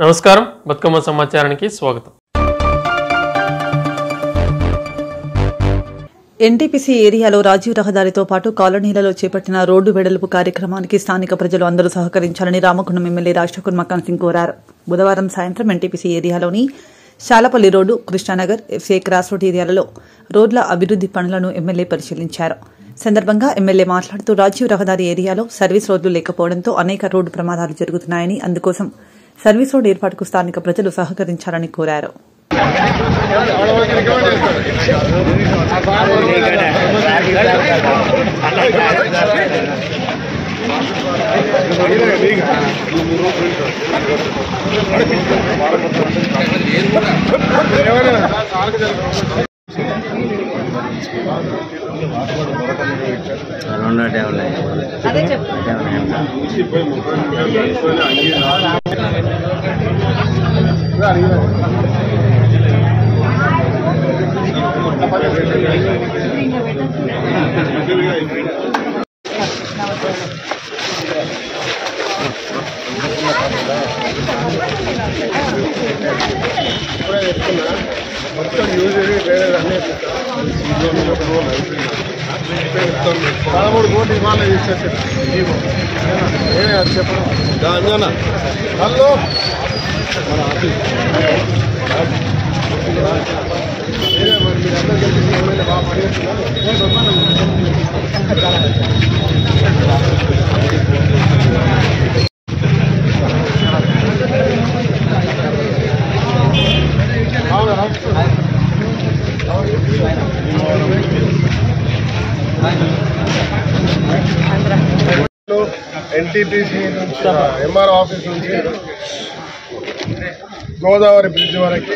నమస్కారం, బతుకమ్మ సమాచారానికి స్వాగతం. ఎన్టీపీసీ ఏరియాలో రాజీవ్ రహదారితో పాటు కాలనీలలో చేపట్టిన రోడ్డు వెడల్పు కార్యక్రమానికి స్థానిక ప్రజలు అందరూ సహకరించాలని రామగుండం ఎమ్మెల్యే రాజశేఖర్ మక్కన్ సింగ్ కోరారు. బుధవారం సాయంత్రం ఎన్టీపీసీ ఏరియాలోని Shalapalli road, Krishnanagar, FC cross road ఏరియాలలో రోడ్ల అభివృద్ది పనులను ఎమ్మెల్యే పరిశీలించారు. సందర్భంగా ఎమ్మెల్యే మాట్లాడుతూ రాజీవ్ రహదారి ఏరియాలో సర్వీస్ రోడ్లు లేకపోవడంతో అనేక రోడ్డు ప్రమాదాలు జరుగుతున్నాయని, అందుకోసం సర్వీస్ రోడ్ ఏర్పాటుకు స్థానిక ప్రజలు సహకరించాలని కోరారు. ఎన్టీపీసీ నుంచి ఎంఆర్ఓ ఆఫీస్ నుంచి గోదావరి బ్రిడ్జ్ వరకు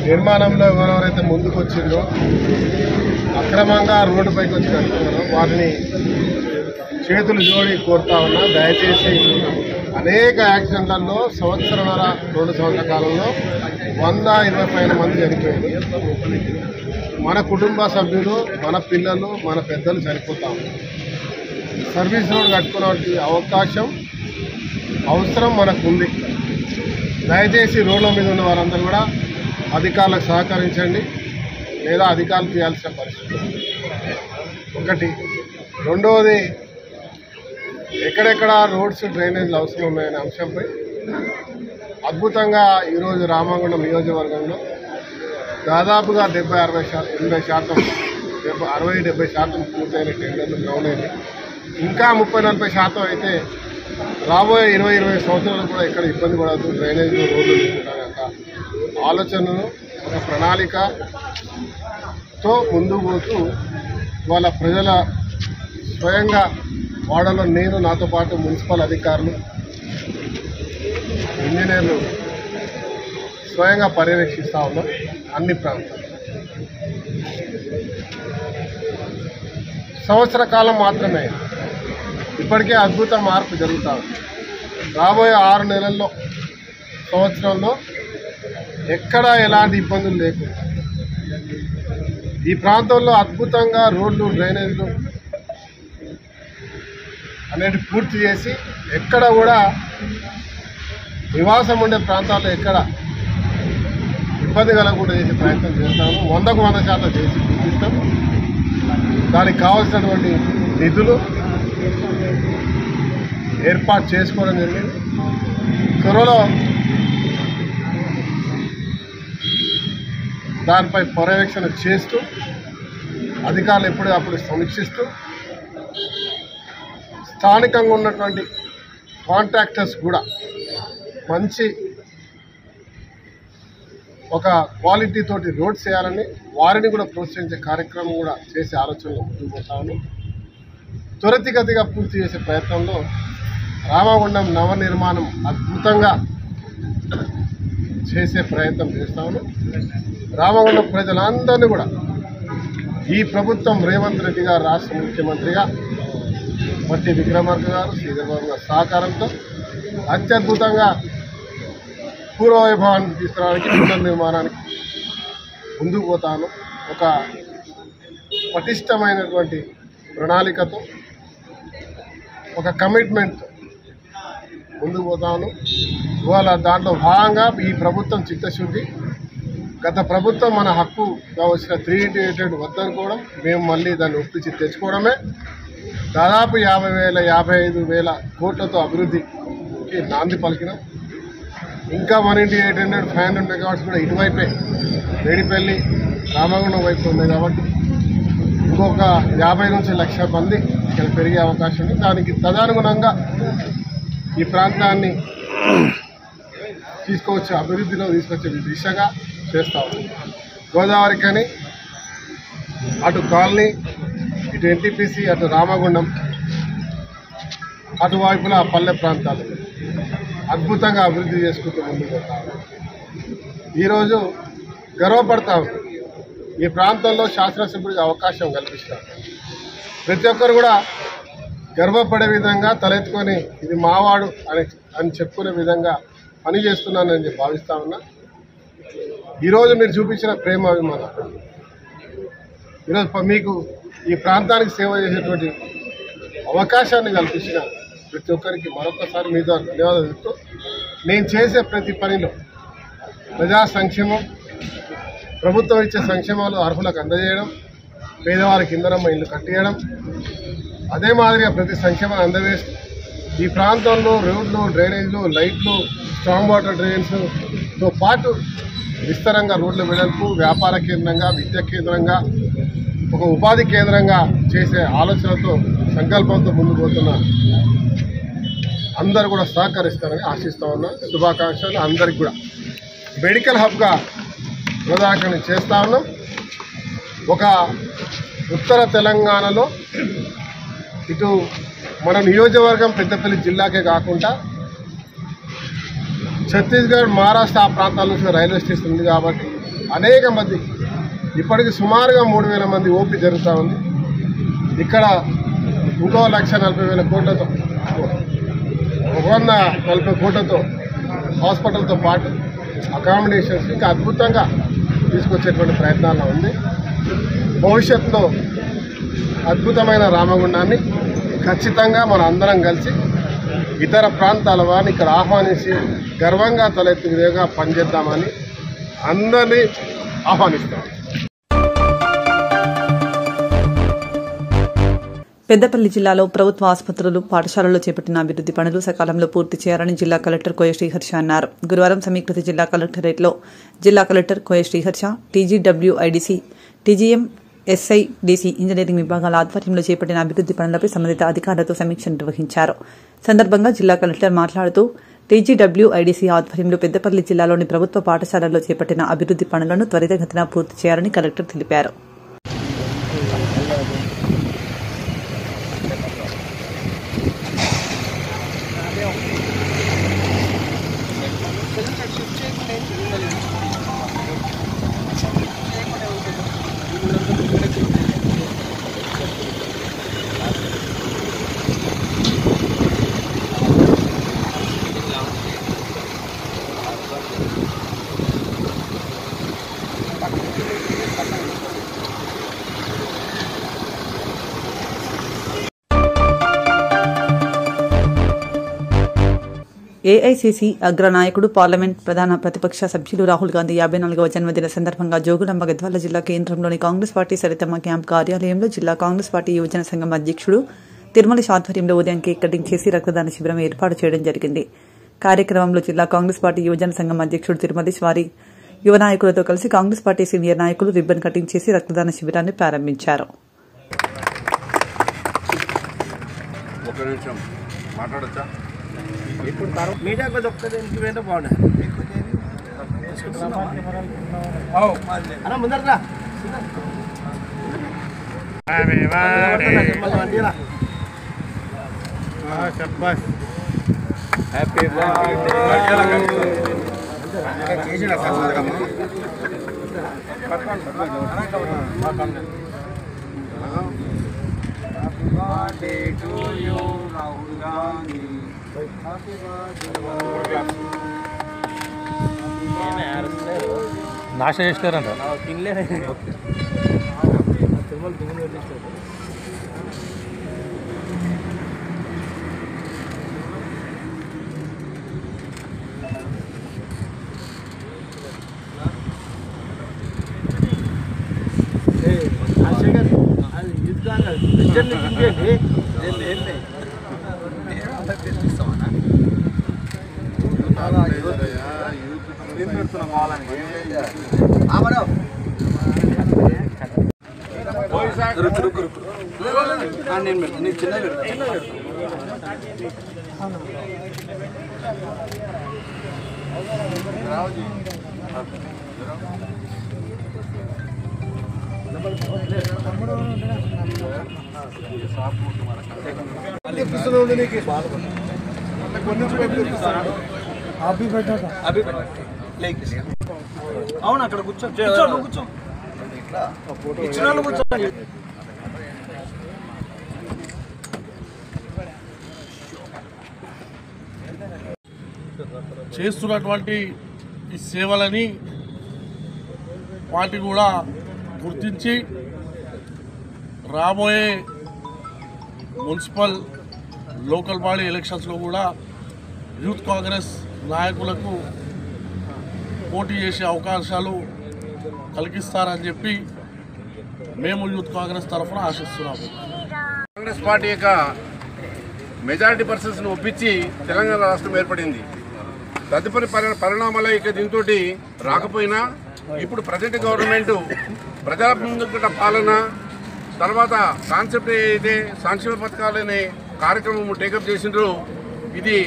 నిర్మాణంలో ఎవరెవరైతే ముందుకు వచ్చిందో, అక్రమంగా రోడ్డుపైకి వచ్చి కట్టుకున్నారో వారిని చేతులు జోడి కోరుతా ఉన్నా. దయచేసి అనేక యాక్సిడెంట్లలో సంవత్సరాల 2 సంవత్సరాల కాలంలో 120 పైన మంది చనిపోయారు. మన కుటుంబ సభ్యులు, మన పిల్లలు, మన పెద్దలు చనిపోతా ఉన్నారు. సర్వీస్ రోడ్ కట్టుకునే అవసరం మనకు ఉంది. దయచేసి రోడ్ల మీద ఉన్న వారందరూ కూడా అధికారులకు సహకరించండి, లేదా అధికారులు చేయాల్సిన పరిస్థితి ఒకటి. రెండవది, ఎక్కడెక్కడ రోడ్స్, డ్రైనేజ్లు అవసరం ఉన్నాయనే అంశంపై అద్భుతంగా ఈరోజు రామగుండం నియోజకవర్గంలో దాదాపుగా 60-70% పూర్తయిన టెండర్లు గ్రౌండ్ అయింది. ఇంకా 30-40% అయితే రాబోయే 20 సంవత్సరాలు కూడా ఎక్కడ ఇబ్బంది పడద్దు, డ్రైనేజ్లు, రోడ్లు తీసుకుంటారట ఆలోచనను, ఒక ప్రణాళికతో ముందుకు పోతూ వాళ్ళ ప్రజల స్వయంగా వాడలో నేను, నాతో పాటు మున్సిపల్ అధికారులు, ఇంజనీర్లు స్వయంగా పర్యవేక్షిస్తూ ఉన్నాం. అన్ని ప్రాంతాలు సంవత్సర కాలం మాత్రమే, ఇప్పటికే అద్భుత మార్పు జరుగుతూ ఉంది. రాబోయే 6 నెలల్లో, సంవత్సరంలో ఎక్కడా ఎలాంటి ఇబ్బందులు లేకుండా ఈ ప్రాంతంలో అద్భుతంగా రోడ్లు, డ్రైనేజ్లు అనేవి పూర్తి చేసి ఎక్కడ కూడా నివాసం ఉండే ప్రాంతాల్లో ఎక్కడ ఇబ్బంది కలగకుండా చేసే ప్రయత్నం చేస్తాము. 100% చేసి చూపిస్తాం. దానికి కావాల్సినటువంటి నిధులు ఏర్పాటు చేసుకోవడం జరిగింది. త్వరలో దానిపై పర్యవేక్షణ చేస్తూ, అధికారులు ఎప్పటికప్పుడు సమీక్షిస్తూ, స్థానికంగా ఉన్నటువంటి కాంట్రాక్టర్స్ కూడా మంచి ఒక క్వాలిటీ తోటి రోడ్స్ చేయాలని వారిని కూడా ప్రోత్సహించే కార్యక్రమం కూడా చేసే ఆలోచనలు ముందుకు పోతాను. త్వరితగతిగా పూర్తి చేసే ప్రయత్నంలో రామగుండం నవనిర్మాణం అద్భుతంగా చేసే ప్రయత్నం చేస్తాను. రామగుండం ప్రజలందరినీ కూడా ఈ ప్రభుత్వం, రేవంత్ రెడ్డి గారు రాష్ట్ర ముఖ్యమంత్రిగా, మట్టి విక్రమార్క గారు, శ్రీధర్బాబు గారి సహకారంతో అత్యద్భుతంగా పూర్వవైభవాన్ని తీసుకురావడానికి, పునర్నిర్మాణానికి ముందుకు పోతాను. ఒక పటిష్టమైనటువంటి ప్రణాళికతో ఒక కమిట్మెంట్ ముందుకు పోతాను. ఇవాళ దాంట్లో భాగంగా ఈ ప్రభుత్వం చిత్తశుద్ధి. గత ప్రభుత్వం మన హక్కుగా వచ్చిన 388 వద్దనుకోవడం, మేము మళ్ళీ దాన్ని ఒప్పించి తెచ్చుకోవడమే. దాదాపు 55,000 కోట్లతో అభివృద్ధికి నాంది పలికినాం. ఇంకా 1:800 500 మెగావాట్స్ కూడా ఇటువైపే మేడిపల్లి రామగుండం వైపు ఉంది కాబట్టి ఇంకొక 50 నుంచి 1,00,000 మంది ఇక్కడ పెరిగే అవకాశం ఉంది. దానికి తదనుగుణంగా ఈ ప్రాంతాన్ని తీసుకొచ్చే అభివృద్ధిలో తీసుకొచ్చే దిశగా చేస్తాము. గోదావరి కని అటు కాలనీ, ఇటు ఎన్టీపీసీ, అటు రామగుండం, అటువైపులా పల్లె ప్రాంతాలు అద్భుతంగా అభివృద్ధి చేసుకుంటూ ముందుకు పోతాము. ఈరోజు గర్వపడతాము. ఈ ప్రాంతంలో శాసనసభ్యుడికి అవకాశం కల్పిస్తాం. ప్రతి ఒక్కరు కూడా గర్వపడే విధంగా తలెత్తుకొని ఇది మావాడు అని చెప్పుకునే విధంగా పని చేస్తున్నానని భావిస్తా ఉన్నా. ఈరోజు మీరు చూపించిన ప్రేమ అభిమానం, ఈరోజు మీకు ఈ ప్రాంతానికి సేవ చేసేటువంటి అవకాశాన్ని కల్పించిన ప్రతి ఒక్కరికి మరొకసారి మీద ధన్యవాదాలు చెప్తూ, నేను చేసే ప్రతి పనిలో ప్రజా సంక్షేమం, ప్రభుత్వం ఇచ్చే సంక్షేమాలు అర్హులకు అందజేయడం, పేదవారికి ఇంధనమ్మ ఇల్లు కట్టియడం, అదే మాదిరిగా ప్రతి సంక్షేమాన్ని అందజేస్తూ ఈ ప్రాంతంలో రోడ్లు, డ్రైనేజీలు, లైట్లు, స్ట్రాంగ్ వాటర్ డ్రైన్స్తో పాటు విస్తరంగా రోడ్ల వెడల్పు, వ్యాపార కేంద్రంగా, విద్యా కేంద్రంగా, ఒక ఉపాధి కేంద్రంగా చేసే ఆలోచనతో, సంకల్పంతో ముందుకు పోతున్న అందరూ కూడా సహకరిస్తారని ఆశిస్తా ఉన్నా. శుభాకాంక్షలు అందరికి కూడా. మెడికల్ హబ్గా ఉదాహరణ చేస్తా ఉన్నాం. ఒక ఉత్తర తెలంగాణలో ఇటు మన నియోజకవర్గం పెద్దపల్లి జిల్లాకే కాకుండా ఛత్తీస్గఢ్, మహారాష్ట్ర ఆ ప్రాంతాల నుంచి రైల్వే స్టేషన్ ఉంది కాబట్టి అనేక మంది, ఇప్పటికి సుమారుగా 3,000 మంది ఓపీ జరుగుతూ ఉంది. ఇక్కడ ఇంకో 1,40,000 కోట్లతో, 140 కోట్లతో హాస్పిటల్తో పాటు అకామిడేషన్స్ ఇంకా అద్భుతంగా తీసుకొచ్చేటువంటి ప్రయత్నాల్లో ఉంది. భవిష్యత్తులో అద్భుతమైన రామగుండాన్ని ఖచ్చితంగా మన అందరం కలిసి ఇతర ప్రాంతాల వారిని ఇక్కడ ఆహ్వానించి గర్వంగా తలెత్తే విధంగా పనిచేద్దామని అందరినీ ఆహ్వానిస్తాం. పెద్దపల్లి జిల్లాలో ప్రభుత్వ ఆసుపత్రులు, పాఠశాలల్లో చేపట్టిన అభివృద్ది పనులు సకాలంలో పూర్తి చేయాలని జిల్లా కలెక్టర్ కోయ శ్రీహర్ష అన్నారు. గురువారం సమీకృత జిల్లా కలెక్టరేట్లో జిల్లా కలెక్టర్ కోయ శ్రీహర్ష, టీజీడబ్ల్యూఐడిసి, టీజీఎం, ఎస్ఐడిసి ఇంజనీరింగ్ విభాగాల ఆధ్వర్యంలో చేపట్టిన అభివృద్ది పనులపై సంబంధిత అధికారులతో సమీక్ష నిర్వహించారు. సందర్భంగా జిల్లా కలెక్టర్ మాట్లాడుతూ టీజీడబ్ల్యూఐడిసి ఆధ్వర్యంలో పెద్దపల్లి జిల్లాలోని ప్రభుత్వ పాఠశాలల్లో చేపట్టిన అభివృద్ది పనులను త్వరితగతిన పూర్తి చేయాలని కలెక్టర్ తెలిపారు. ఏఐసీసీ అగ్రనాయకుడు, పార్లమెంట్ ప్రధాన ప్రతిపక్ష సభ్యులు రాహుల్ గాంధీ 54వ జన్మదిన సందర్భంగా జోగులాంబ గద్వాల జిల్లా కేంద్రంలోని కాంగ్రెస్ పార్టీ సరితమ్మ క్యాంప్ కార్యాలయంలో జిల్లా కాంగ్రెస్ పార్టీ యువజన సంఘం అధ్యక్షుడు తిరుమలేశ్ ఆధ్వర్యంలో ఉదయం కేక్ కటింగ్ చేసి రక్తదాన శిబిరం ఏర్పాటు చేయడం జరిగింది. కార్యక్రమంలో జిల్లా కాంగ్రెస్ పార్టీ యువజన సంఘం అధ్యక్షుడు తిరుమలేశ్ వారి యువ నాయకులతో కలిసి కాంగ్రెస్ పార్టీ సీనియర్ నాయకులు రిబ్బన్ కటింగ్ చేసి రక్తదాన శిబిరాన్ని ప్రారంభించారు. మీడియా కొద్ది ఒక్కది ఇంటికి పోయినా బాగుండే అన్న ముందరరా happy birthday to you Rahul Gandhi. నాశ చేస్తారంట తినలేదు. అవును అక్కడ కూర్చో కూర్చో ఇచ్చిన వాళ్ళు కూర్చోండి. చేస్తున్నటువంటి ఈ సేవలని వాటిని కూడా గుర్తించి రాబోయే మున్సిపల్ లోకల్ బాడీ ఎలక్షన్స్లో కూడా యూత్ కాంగ్రెస్ నాయకులకు పోటీ చేసే అవకాశాలు కలిగిస్తారని చెప్పి మేము యూత్ కాంగ్రెస్ తరఫున ఆశిస్తున్నాము. కాంగ్రెస్ పార్టీ యొక్క మెజారిటీ పర్సన్స్ను ఒప్పించి తెలంగాణ రాష్ట్రం ఏర్పడింది. తదుపరి పరిణామాల ఇక దీంతో రాకపోయినా ఇప్పుడు ప్రజెంట్ గవర్నమెంట్ ప్రజల ముందు పాలన తర్వాత కాన్సెప్ట్ ఏదైతే సంక్షేమ పథకాలనే కార్యక్రమం టేకప్ చేసిండ్రు. ఇది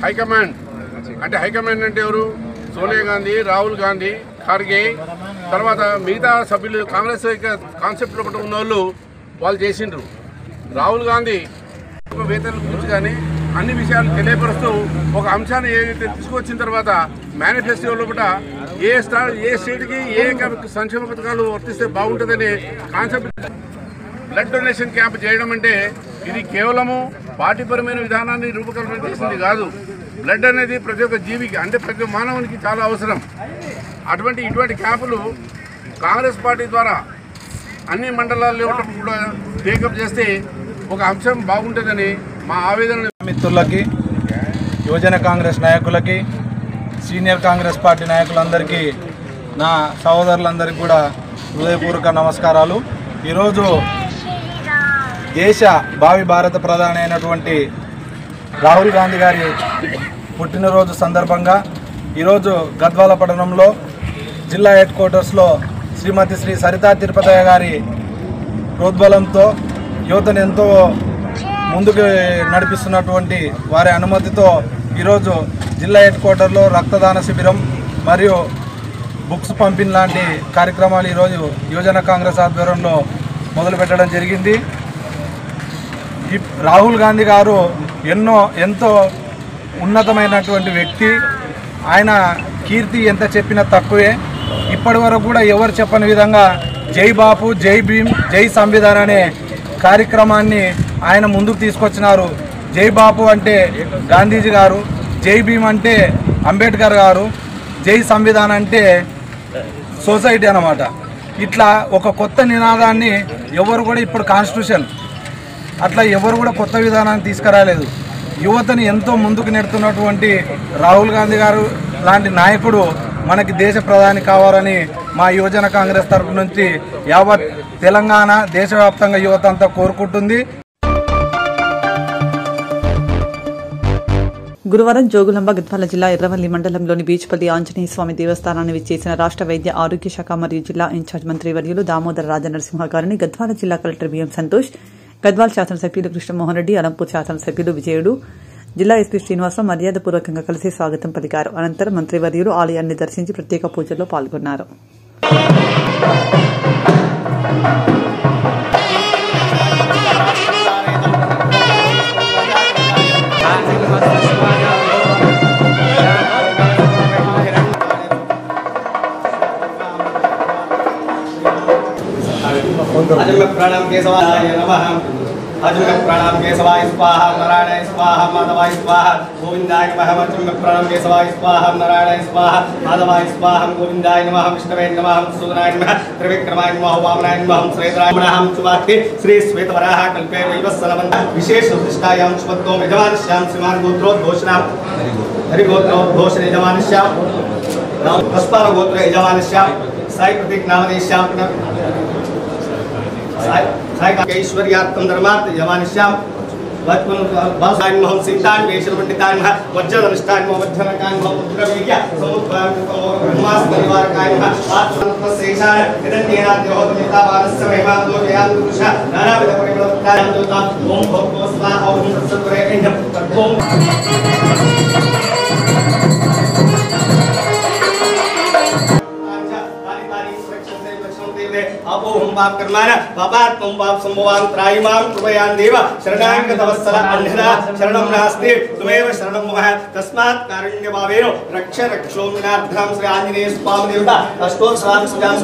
హైకమాండ్ అంటే హైకమాండ్ అంటే ఎవరు? సోనియా గాంధీ, రాహుల్ గాంధీ, ఖార్గే, తర్వాత మిగతా సభ్యులు కాంగ్రెస్ కాన్సెప్ట్లో ఒకటి ఉన్న వాళ్ళు చేసిండ్రు. రాహుల్ గాంధీ వేతనాల గురించి కానీ అన్ని విషయాలు తెలియపరుస్తూ ఒక అంశాన్ని ఏదైతే తీసుకొచ్చిన తర్వాత మేనిఫెస్టోలో కూడా ఏ స్టేట్కి ఏ సంక్షేమ పథకాలు వర్తిస్తే బాగుంటుందనే కాన్సెప్ట్. బ్లడ్ డొనేషన్ క్యాంప్ చేయడం అంటే ఇది కేవలము పార్టీపరమైన విధానాన్ని రూపకల్పన చేసింది కాదు. బ్లడ్ అనేది ప్రతి ఒక్క జీవికి అంటే ప్రతి మానవునికి చాలా అవసరం. ఇటువంటి క్యాంపులు కాంగ్రెస్ పార్టీ ద్వారా అన్ని మండలాల్లో కూడా టేకప్ చేస్తే ఒక అంశం బాగుంటుందని మా ఆవేదన. మిత్రులకి, యువజన కాంగ్రెస్ నాయకులకి, సీనియర్ కాంగ్రెస్ పార్టీ నాయకులందరికీ, నా సహోదరులందరికీ కూడా హృదయపూర్వక నమస్కారాలు. ఈరోజు దేశ భావి భారత ప్రధాని అయినటువంటి రాహుల్ గాంధీ గారి పుట్టినరోజు సందర్భంగా ఈరోజు గద్వాల పట్టణంలో జిల్లా హెడ్ క్వార్టర్స్లో శ్రీమతి శ్రీ సరితా తిరుపతయ్య గారి ప్రోద్బలంతో యువతను ఎంతో ముందుకు నడిపిస్తున్నటువంటి వారి అనుమతితో ఈరోజు జిల్లా హెడ్ క్వార్టర్లో రక్తదాన శిబిరం మరియు బుక్స్ పంపిణీ లాంటి కార్యక్రమాలు ఈరోజు యువజన కాంగ్రెస్ ఆధ్వర్యంలో మొదలుపెట్టడం జరిగింది. రాహుల్ గాంధీ గారు ఎంతో ఉన్నతమైనటువంటి వ్యక్తి. ఆయన కీర్తి ఎంత చెప్పినా తక్కువే. ఇప్పటి వరకు కూడా ఎవరు చెప్పని విధంగా జై బాపు, జై భీమ్, జై సంవిధాన్ అనే కార్యక్రమాన్ని ఆయన ముందుకు తీసుకొచ్చినారు. జై బాపు అంటే గాంధీజీ గారు, జై భీమ్ అంటే అంబేద్కర్ గారు, జై సంవిధాన్ అంటే సొసైటీ అన్నమాట. ఇట్లా ఒక కొత్త నినాదాన్ని ఎవరు కూడా ఇప్పుడు కాన్స్టిట్యూషన్ అట్లా ఎవరు కూడా కొత్త విధానాన్ని తీసుకురాలేదు. యువతని ఎంతో ముందుకు నెడుతున్నటువంటి రాహుల్ గాంధీ గారు లాంటి నాయకుడు మనకి దేశ ప్రధాని కావాలని మా యువజన కాంగ్రెస్ తరఫు నుంచి యావత్ తెలంగాణ దేశవ్యాప్తంగా యువత అంతా కోరుకుంటుంది. గురువారం జోగులాంబ గద్వాల జిల్లా ఎర్రవల్లి మండలంలోని బీచ్పల్లి ఆంజనేయ స్వామి దేవస్థానాన్ని విచ్చేసిన రాష్ట్ర వైద్య ఆరోగ్య శాఖ మరియు జిల్లా ఇన్ఛార్జ్ మంత్రి వర్యులు దామోదర రాజనరసింహ గారిని గద్వాల జిల్లా కలెక్టర్ బిఎం సంతోష్, గద్వాల్ శాసనసభ్యులు కృష్ణమోహన్ రెడ్డి, అలంపూర్ శాసనసభ్యులు విజయుడు, జిల్లా ఎస్పీ శ్రీనివాసరావు మర్యాదపూర్వకంగా కలిసి స్వాగతం పలికారు. అనంతరం మంత్రివర్యులు ఆలయాన్ని దర్శించి ప్రత్యేక పూజల్లో పాల్గొన్నారు. प्रणाम केशवाय नमः। प्रणाम केशवाय स्वाहा, नारायणाय स्वाहा, माधवाय स्वाहा, गोविंदाय नमः। प्रणाम केशवाय स्वाहा, नारायणाय स्वाहा, माधवाय स्वाहा, गोविंदाय नमः। विष्णवे नमः, सूदनाय नमः, त्रिविक्रमाय नमः, वामनाय नमः, श्वेतराय नमः। शुभार्थे श्री श्वेतवराह कल्पे वैवस्वनवन्त विशेष प्रतिष्ठायां शुभत्वं यजमानस्यां श्रीमान गोत्रोद्घोषणां हरिगोत्रोद्घोषण यजमानस्यां पुष्पार गोत्र यजमानस्यां साई प्रतीक नामदेश्यां साई ऐश्वर्यार्थं धर्मार्थ यमानिश्याम वत्पन महं सीतान वेशल पंडितान वज्रधनिष्ठान वज्रनकान पुत्रवीर्य समुद्धान ब्रह्मास परिवारकान आत्मशेषान यदन्येना देवोत्मिता वारस्य महिमातो जयान पुरुष नानाविध परिमलकान दोता ओम भगवो स्वाहा ओम तत्सत्वरे ओम आपो हम पाप कर्माना पापात् तुम पाप संभवान त्रायिमां कृपयान देव शरणांग तवस्सर अन्यथा शरणं नास्ति तुमेव शरणं मम तस्मात् कारुण्यभावेन रक्ष रक्षोम्नार्थं श्री आंजनेय स्वामी देवता अष्टोत्तर स्वामी सुजान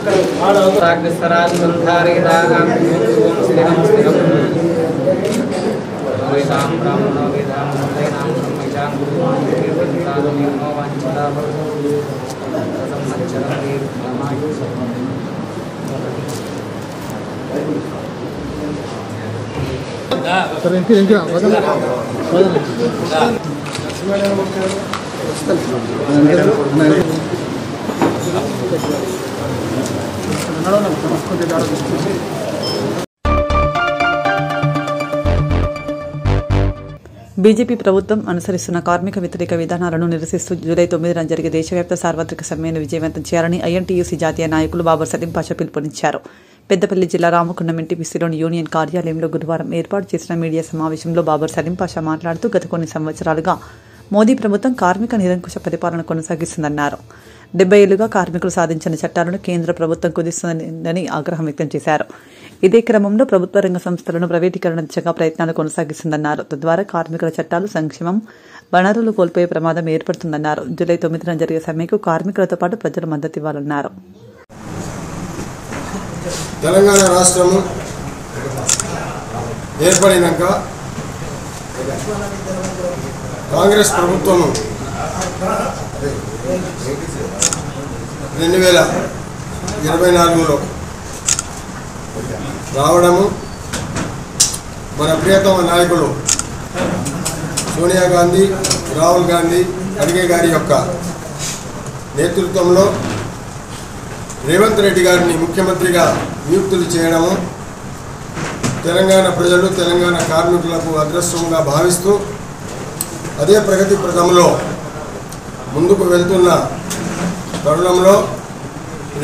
प्रभु रागस्तराज मंथारे दानां ओम श्रीराम श्रीराम वेदां ब्राह्मणो वेदां वेदां ब्रह्मचां गुरुवां कीर्तनादो निर्मो वाञ्छता परमो सम्मच्चरणे रामायु బీజేపీ ప్రభుత్వం అనుసరిస్తున్న కార్మిక వ్యతిరేక విధానాలను నిరసిస్తూ జూలై 9న జరిగే దేశవ్యాప్త సార్వత్రిక సమ్మెను విజయవంతం చేయాలని ఐఎన్టీయూసీ జాతీయ నాయకులు బాబర్ సలీం పాషా పిలుపునిచ్చారు. పెద్దపల్లి జిల్లా రామగుండం ఎన్టీపీసీలోని యూనియన్ కార్యాలయంలో గురువారం ఏర్పాటు చేసిన మీడియా సమావేశంలో బాబర్ సలీం పాషా మాట్లాడుతూ గత కొన్ని సంవత్సరాలుగా మోదీ ప్రభుత్వం కార్మిక నిరంకుశ పరిపాలన కొనసాగిస్తుందన్నారు. 70 ఏళ్లుగా కార్మికులు సాధించిన చట్టాలను కేంద్ర ప్రభుత్వం కుదిస్తుందని ఆగ్రహం వ్యక్తం చేశారు. ఇదే క్రమంలో ప్రభుత్వ రంగ సంస్థలను ప్రైవేటీకరణ దిశగా ప్రయత్నాలు కొనసాగిస్తుందన్నారు. తద్వారా కార్మికుల చట్టాలు, సంక్షేమం, వనరులు కోల్పోయే ప్రమాదం ఏర్పడుతుందన్నారు. జూలై 9న జరిగే సమ్మెకు కార్మికులతో పాటు ప్రజలు మద్దతు ఇవ్వాలన్నారు. తెలంగాణ రాష్ట్రము ఏర్పడినాక కాంగ్రెస్ ప్రభుత్వము 2024లో రావడము, మన ప్రియతమ నాయకులు సోనియా గాంధీ, రాహుల్ గాంధీ, ఖర్గే గారి యొక్క నేతృత్వంలో రేవంత్ రెడ్డి గారిని ముఖ్యమంత్రిగా నియుక్తులు చేయడము తెలంగాణ ప్రజలు, తెలంగాణ కార్మికులకు అదృష్టంగా భావిస్తూ అదే ప్రగతి ప్రథంలో ముందుకు వెళ్తున్న తరుణంలో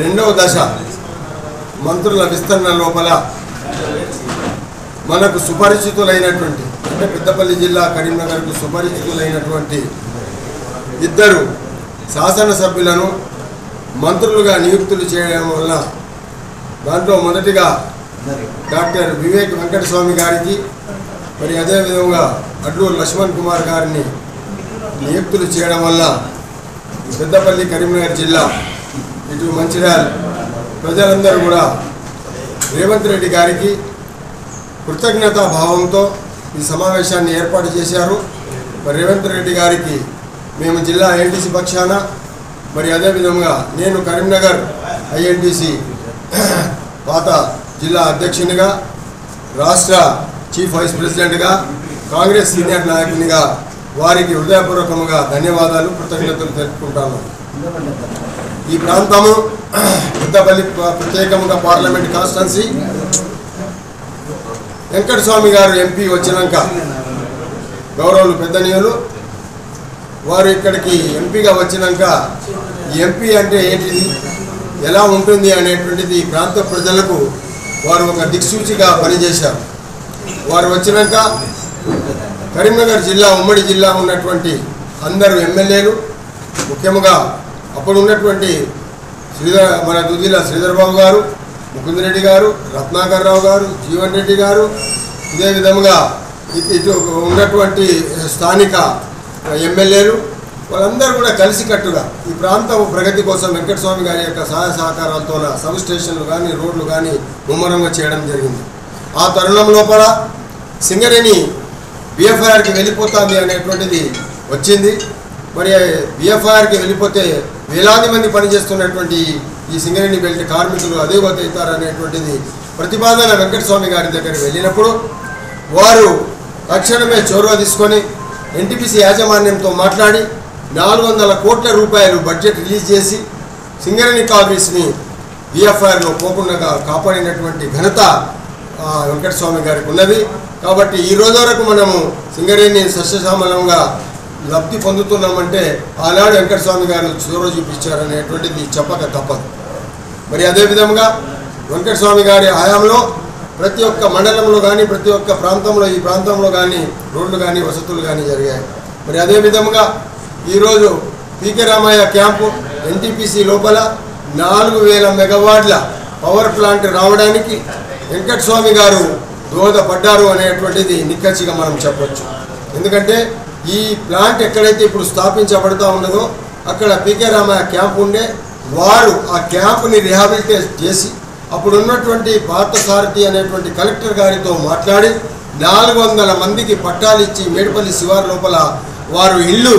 రెండవ దశ మంత్రుల విస్తరణ లోపల మనకు సుపరిచితులైనటువంటి, అంటే పెద్దపల్లి జిల్లా కరీంనగర్కు సుపరిచితులైనటువంటి 2 శాసనసభ్యులను మంత్రులుగా నియుక్తులు చేయడం వల్ల దాంట్లో మొదటిగా డాక్టర్ వివేక్ వెంకటస్వామి గారికి, మరి అదేవిధంగా అడ్లూరు లక్ష్మణ్ కుమార్ గారిని నియుక్తులు చేయడం వల్ల పెద్దపల్లి కరీంనగర్ జిల్లా, ఇటు మంచిర్యాల ప్రజలందరూ కూడా రేవంత్ రెడ్డి గారికి కృతజ్ఞతా భావంతో ఈ సమావేశాన్ని ఏర్పాటు చేశారు. మరి రేవంత్ రెడ్డి గారికి మేము జిల్లా ఐఎన్టీసీ పక్షాన, మరి అదేవిధంగా నేను కరీంనగర్ ఐఎన్టీసీ పాత జిల్లా అధ్యక్షునిగా, రాష్ట్ర చీఫ్ వైస్ ప్రెసిడెంట్గా, కాంగ్రెస్ సీనియర్ నాయకునిగా వారికి హృదయపూర్వకంగా ధన్యవాదాలు, కృతజ్ఞతలు తెలుపుకుంటాను. ఈ ప్రాంతము పెద్దపల్లి ప్రత్యేకంగా పార్లమెంట్ కాన్స్టిట్యున్సీ వెంకటస్వామి గారు ఎంపీ వచ్చినాక గౌరవులు పెద్దనీయులు వారు ఇక్కడికి ఎంపీగా వచ్చినాక ఎంపీ అంటే ఏంటిది, ఎలా ఉంటుంది అనేటువంటిది ఈ ప్రాంత ప్రజలకు వారు ఒక దిక్సూచిగా పనిచేశారు. వారు వచ్చినాక కరీంనగర్ జిల్లా, ఉమ్మడి జిల్లా ఉన్నటువంటి అందరూ ఎమ్మెల్యేలు, ముఖ్యంగా అప్పుడు ఉన్నటువంటి మన దుద్దిల శ్రీధర్బాబు గారు, ముకుందరెడ్డి గారు, రత్నాకర్ రావు గారు, జీవన్ రెడ్డి గారు, ఇదే విధంగా ఇటు ఉన్నటువంటి స్థానిక ఎమ్మెల్యేలు వాళ్ళందరూ కూడా కలిసికట్టుగా ఈ ప్రాంతం ప్రగతి కోసం వెంకటస్వామి గారి యొక్క సహాయ సహకారాలతో సబ్ స్టేషన్లు కానీ, రోడ్లు కానీ ముమ్మరంగా చేయడం జరిగింది. ఆ తరుణం లోపల సింగరేణి బిఎఫ్ఐఆర్కి వెళ్ళిపోతుంది అనేటువంటిది వచ్చింది. మరి బిఎఫ్ఐఆర్కి వెళ్ళిపోతే వేలాది మంది పనిచేస్తున్నటువంటి ఈ సింగరేణి బెల్ట్ కార్మికులు అధోగతి అవుతారనేటువంటిది ప్రతిపాదన వెంకటస్వామి గారి దగ్గరికి వెళ్ళినప్పుడు వారు తక్షణమే చొరవ తీసుకొని ఎన్టీపీసీ యాజమాన్యంతో మాట్లాడి 400 కోట్ల రూపాయలు బడ్జెట్ రిలీజ్ చేసి సింగరేణి కాలనీస్ని బిఎఫ్ఐఆర్లో పోకుండా కాపాడినటువంటి ఘనత వెంకటస్వామి గారికి ఉన్నది. కాబట్టి ఈ రోజు వరకు మనము సింగరేణి సస్యశ్యామలంగా లబ్ధి పొందుతున్నామంటే ఆనాడు వెంకటస్వామి గారు చొరవ చూపించారనేటువంటిది చెప్పక తప్పదు. మరి అదేవిధంగా వెంకటస్వామి గారి హయాంలో ప్రతి ఒక్క మండలంలో కానీ ప్రతి ఒక్క ప్రాంతంలో ఈ ప్రాంతంలో కానీ రోడ్లు కానీ వసతులు కానీ జరిగాయి. మరి అదేవిధంగా ఈరోజు పీకే రామయ్య క్యాంపు ఎన్టీపీసీ లోపల 4000 మెగావాట్ల పవర్ ప్లాంట్ రావడానికి వెంకటస్వామి గారు దోహదపడ్డారు అనేటువంటిది నిక్కచ్చిగా మనం చెప్పొచ్చు. ఎందుకంటే ఈ ప్లాంట్ ఎక్కడైతే ఇప్పుడు స్థాపించబడుతూ ఉన్నదో అక్కడ పీకే రామయ్య క్యాంప్ ఉండే వారు ఆ క్యాంపుని రిహాబిలిటేట్ చేసి అప్పుడు ఉన్నటువంటి పార్థసారథి అనేటువంటి కలెక్టర్ గారితో మాట్లాడి 400 మందికి పట్టాలు ఇచ్చి మేడిపల్లి శివారు లోపల వారు ఇల్లు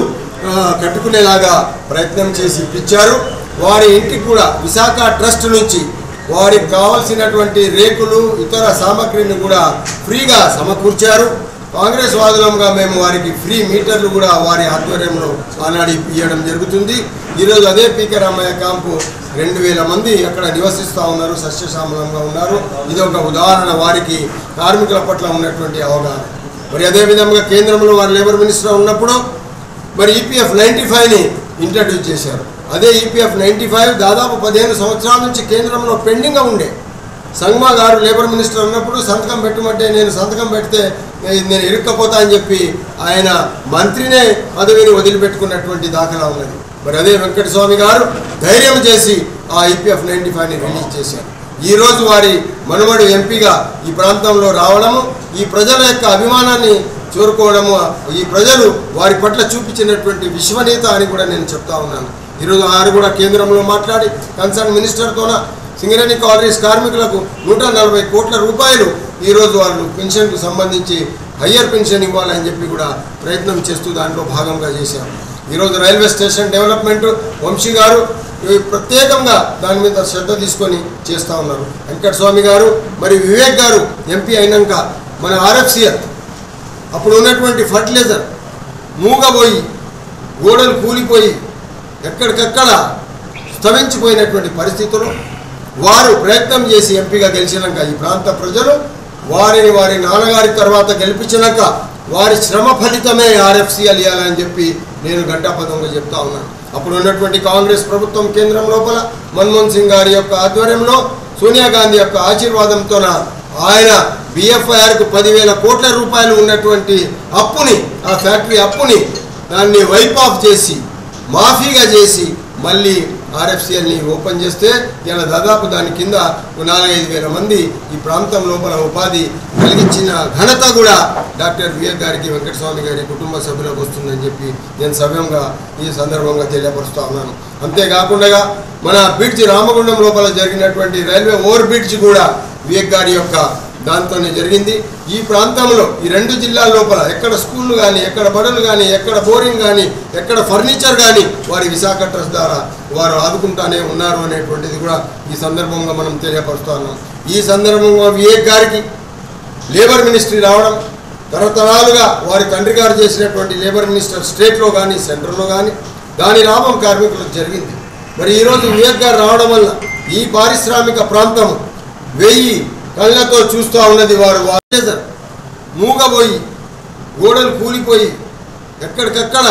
కట్టుకునేలాగా ప్రయత్నం చేసి ఇప్పించారు. వారి ఇంటికి కూడా విశాఖ ట్రస్ట్ నుంచి వారికి కావాల్సినటువంటి రేకులు ఇతర సామగ్రిని కూడా ఫ్రీగా సమకూర్చారు. కాంగ్రెస్ వాదులంగా మేము వారికి ఫ్రీ మీటర్లు కూడా వారి ఆధ్వర్యంలో ఆనాడు ఇవ్వడం జరుగుతుంది. ఈరోజు అదే పీకే రామయ్య క్యాంపు 2000 మంది అక్కడ నివసిస్తూ ఉన్నారు, సస్యశ్యామలంగా ఉన్నారు. ఇది ఒక ఉదాహరణ వారికి కార్మికుల పట్ల ఉన్నటువంటి అవగాహన. మరి అదేవిధంగా కేంద్రంలో వారు లేబర్ మినిస్టర్ ఉన్నప్పుడు మరి ఈపీఎఫ్ 95ని ఇంట్రడ్యూస్ చేశారు. అదే ఈపీఎఫ్ 95 దాదాపు 15 సంవత్సరాల నుంచి కేంద్రంలో పెండింగ్గా ఉండే. సంగ్మా గారు లేబర్ మినిస్టర్ ఉన్నప్పుడు సంతకం పెట్టమంటే నేను సంతకం పెడితే నేను ఇరుక్కపోతా అని చెప్పి ఆయన మంత్రినే పదవిని వదిలిపెట్టుకున్నటువంటి దాఖలా ఉన్నది. మరి అదే వెంకటస్వామి గారు ధైర్యం చేసి ఆ ఈపీఎఫ్ 95ని రిలీజ్ చేశారు. ఈరోజు వారి మనుమడు ఎంపీగా ఈ ప్రాంతంలో రావడము, ఈ ప్రజల యొక్క అభిమానాన్ని చేరుకోవడము, ఈ ప్రజలు వారి పట్ల చూపించినటువంటి విశ్వనీయత అని కూడా నేను చెప్తా ఉన్నాను. ఈరోజు వారు కూడా కేంద్రంలో మాట్లాడి కన్సర్న్ మినిస్టర్తోన సింగరేణి కాలనీస్ కార్మికులకు 140 కోట్ల రూపాయలు ఈరోజు వాళ్ళు పెన్షన్కు సంబంధించి హయ్యర్ పెన్షన్ ఇవ్వాలని చెప్పి కూడా ప్రయత్నం చేస్తూ దాంట్లో భాగంగా చేశారు. ఈరోజు రైల్వే స్టేషన్ డెవలప్మెంట్ వంశీ గారు ప్రత్యేకంగా దాని మీద శ్రద్ధ తీసుకొని చేస్తూ ఉన్నారు. వెంకటస్వామి గారు మరి వివేక్ గారు ఎంపీ అయినాక మన ఆర్ఎఫ్సిఎల్ అప్పుడు ఉన్నటువంటి ఫర్టిలైజర్ మూగబోయి గోడలు కూలిపోయి ఎక్కడికక్కడ స్తమించిపోయినటువంటి పరిస్థితులు వారు ప్రయత్నం చేసి ఎంపీగా గెలిచినాక ఈ ప్రాంత ప్రజలు వారిని వారి నాన్నగారి తర్వాత గెలిపించినాక వారి శ్రమ ఫలితమే ఆర్ఎఫ్సిఎల్ ఇవ్వాలని చెప్పి నేను గంటాపదంగా చెప్తా ఉన్నాను. అప్పుడు ఉన్నటువంటి కాంగ్రెస్ ప్రభుత్వం కేంద్రం లోపల మన్మోహన్ సింగ్ గారి యొక్క ఆధ్వర్యంలో సోనియా గాంధీ యొక్క ఆశీర్వాదంతో ఆయన బిఎఫ్ఐఆర్కు 10,000 కోట్ల రూపాయలు ఉన్నటువంటి అప్పుని ఆ ఫ్యాక్టరీ అప్పుని దాన్ని వైప్ ఆఫ్ చేసి మాఫీగా చేసి మళ్ళీ ఆర్ఎఫ్సిఎల్ని ఓపెన్ చేస్తే ఇలా దాదాపు దాని కింద 4-5 వేల మంది ఈ ప్రాంతం లోపల ఉపాధి కలిగించిన ఘనత కూడా డాక్టర్ వివేక్ గారికి వెంకటస్వామి గారి కుటుంబ సభ్యులకు వస్తుందని చెప్పి నేను సవ్యంగా ఈ సందర్భంగా తెలియపరుస్తూ ఉన్నాను. అంతేకాకుండా మన బ్రిడ్జ్ రామగుండం లోపల జరిగినటువంటి రైల్వే ఓవర్ బ్రిడ్జ్ కూడా వివేక్ గారి యొక్క దాంతోనే జరిగింది. ఈ ప్రాంతంలో ఈ 2 జిల్లాల లోపల ఎక్కడ స్కూళ్ళు కానీ ఎక్కడ బడులు కానీ ఎక్కడ బోరింగ్ కానీ ఎక్కడ ఫర్నిచర్ కానీ వారి విశాఖ ట్రస్ట్ ద్వారా వారు ఆదుకుంటానే ఉన్నారు అనేటువంటిది కూడా ఈ సందర్భంగా మనం తెలియపరుస్తూ ఉన్నాం. ఈ సందర్భంగా వివేక్ గారికి లేబర్ మినిస్ట్రీ రావడం తరతరాలుగా వారి తండ్రి గారు చేసినటువంటి లేబర్ మినిస్టర్ స్టేట్లో కానీ సెంట్రల్లో కానీ దాని లాభం కార్మికులకు జరిగింది. మరి ఈరోజు వివేక్ గారు రావడం వల్ల ఈ పారిశ్రామిక ప్రాంతం 1000 కళ్ళతో చూస్తూ ఉన్నది. వారు మూగబోయి గోడలు కూలిపోయి ఎక్కడికక్కడ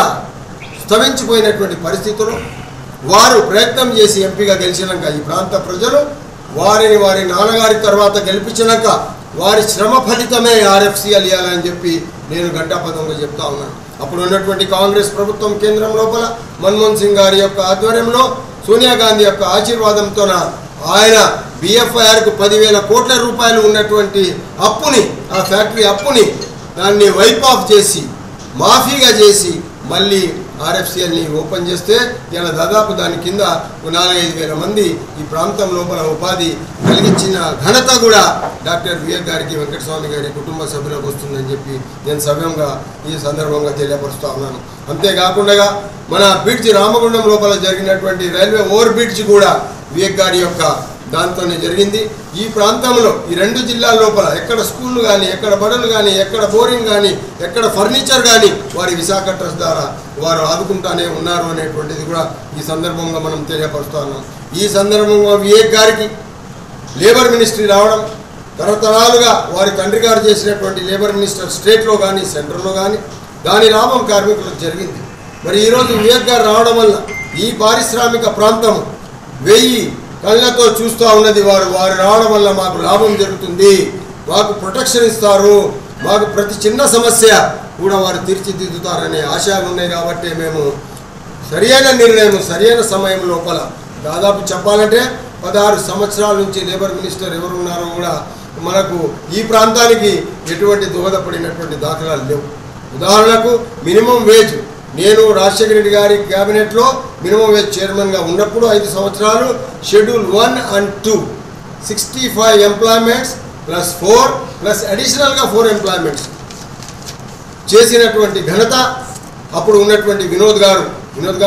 స్తమించిపోయినటువంటి పరిస్థితులు వారు ప్రయత్నం చేసి ఎంపీగా గెలిచినాక ఈ ప్రాంత ప్రజలు వారిని వారి నాన్నగారి తర్వాత గెలిపించినాక వారి శ్రమ ఫలితమే ఆర్ఎఫ్సిఎల్ ఇవ్వాలని చెప్పి నేను గంటాపదంగా చెప్తా ఉన్నాను. అప్పుడు ఉన్నటువంటి కాంగ్రెస్ ప్రభుత్వం కేంద్రం లోపల మన్మోహన్ సింగ్ గారి యొక్క ఆధ్వర్యంలో సోనియా గాంధీ యొక్క ఆశీర్వాదంతో ఆయన బిఎఫ్ఐఆర్కు 10,000 కోట్ల రూపాయలు ఉన్నటువంటి అప్పుని ఆ ఫ్యాక్టరీ అప్పుని దాన్ని వైప్ ఆఫ్ చేసి మాఫీగా చేసి మళ్ళీ ఆర్ఎఫ్సిఎల్ని ఓపెన్ చేస్తే ఇలా దాదాపు దాని కింద 4-5 వేల మంది ఈ ప్రాంతం లోపల ఉపాధి కలిగించిన ఘనత కూడా డాక్టర్ వివేక్ గారికి వెంకటస్వామి గారి కుటుంబ సభ్యులకు వస్తుందని చెప్పి నేను సవ్యంగా ఈ సందర్భంగా తెలియపరుస్తూ ఉన్నాను. అంతేకాకుండా మన బ్రిడ్జ్ రామగుండం లోపల జరిగినటువంటి రైల్వే ఓవర్ బ్రిడ్జ్ కూడా వివేక్ గారి యొక్క దాంతోనే జరిగింది. ఈ ప్రాంతంలో ఈ 2 జిల్లాల లోపల ఎక్కడ స్కూళ్ళు కానీ, ఎక్కడ బడులు కానీ, ఎక్కడ బోరింగ్ కానీ, ఎక్కడ ఫర్నిచర్ కానీ వారి విశాఖ ట్రస్ట్ ద్వారా వారు ఆదుకుంటానే ఉన్నారు అనేటువంటిది కూడా ఈ సందర్భంగా మనం తెలియపరుస్తూ ఉన్నాం. ఈ సందర్భంగా వివేక్ గారికి లేబర్ మినిస్ట్రీ రావడం, తరతరాలుగా వారి తండ్రి గారు చేసినటువంటి లేబర్ మినిస్టర్ స్టేట్లో కానీ సెంట్రల్లో కానీ దాని లాభం కార్మికులకు జరిగింది. మరి ఈరోజు వివేక్ గారు రావడం వల్ల ఈ పారిశ్రామిక ప్రాంతం 1000 కళ్ళతో చూస్తూ ఉన్నది. వారు రావడం వల్ల మాకు లాభం జరుగుతుంది, మాకు ప్రొటెక్షన్ ఇస్తారు, మాకు ప్రతి చిన్న సమస్య కూడా వారు తీర్చిదిద్దుతారనే ఆశయాలు ఉన్నాయి. కాబట్టి మేము సరియైన నిర్ణయం సరియైన సమయం లోపల దాదాపు చెప్పాలంటే 16 సంవత్సరాల నుంచి లేబర్ మినిస్టర్ ఎవరున్నారో కూడా మనకు ఈ ప్రాంతానికి ఎటువంటి దోహదపడినటువంటి దాఖలాలు లేవు. ఉదాహరణకు మినిమం వేజ్, నేను రాజశేఖర రెడ్డి గారి క్యాబినెట్లో మినిమం వేజ్ చైర్మన్గా ఉన్నప్పుడు 5 సంవత్సరాలు schedule 1 and 2 65 employments plus 4 plus అడిషనల్గా 4 ఎంప్లాయ్మెంట్స్ చేసినటువంటి ఘనత అప్పుడు ఉన్నటువంటి వినోద్ గారు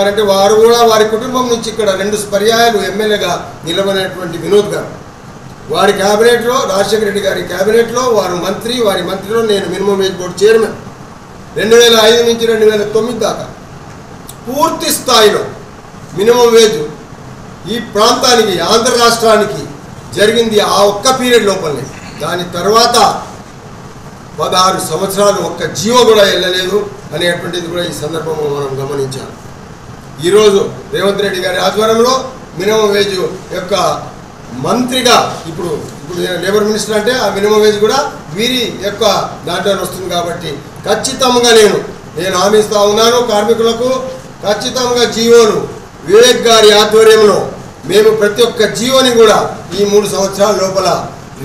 అంటే వారు కూడా వారి కుటుంబం నుంచి ఇక్కడ 2 పర్యాయాలు ఎమ్మెల్యేగా నిలబడినటువంటి వినోద్ గారు వారి క్యాబినెట్లో, రాజశేఖర రెడ్డి గారి క్యాబినెట్లో వారి మంత్రిలో నేను మినిమం వేజ్ బోర్డు చైర్మన్ 2005 నుంచి 2009 దాకా పూర్తి స్థాయిలో మినిమం వేజ్ ఈ ప్రాంతానికి ఆంధ్ర రాష్ట్రానికి జరిగింది ఆ ఒక్క పీరియడ్ లోపలనే. దాని తర్వాత 16 సంవత్సరాలు ఒక్క జీవో కూడా వెళ్ళలేదు అనేటువంటిది కూడా ఈ సందర్భంలో మనం గమనించాలి. ఈరోజు రేవంత్ రెడ్డి గారి ఆధ్వర్యంలో మినిమం వేజ్ యొక్క మంత్రిగా ఇప్పుడు లేబర్ మినిస్టర్ అంటే ఆ మినిమం వేజ్ కూడా వీరి యొక్క దాంట్లో వస్తుంది. కాబట్టి ఖచ్చితంగా నేను హామీ ఇస్తా ఉన్నాను కార్మికులకు, ఖచ్చితంగా జీవోలు వివేక్ గారి ఆధ్వర్యంలో మేము ప్రతి ఒక్క జీవోని కూడా ఈ 3 సంవత్సరాల లోపల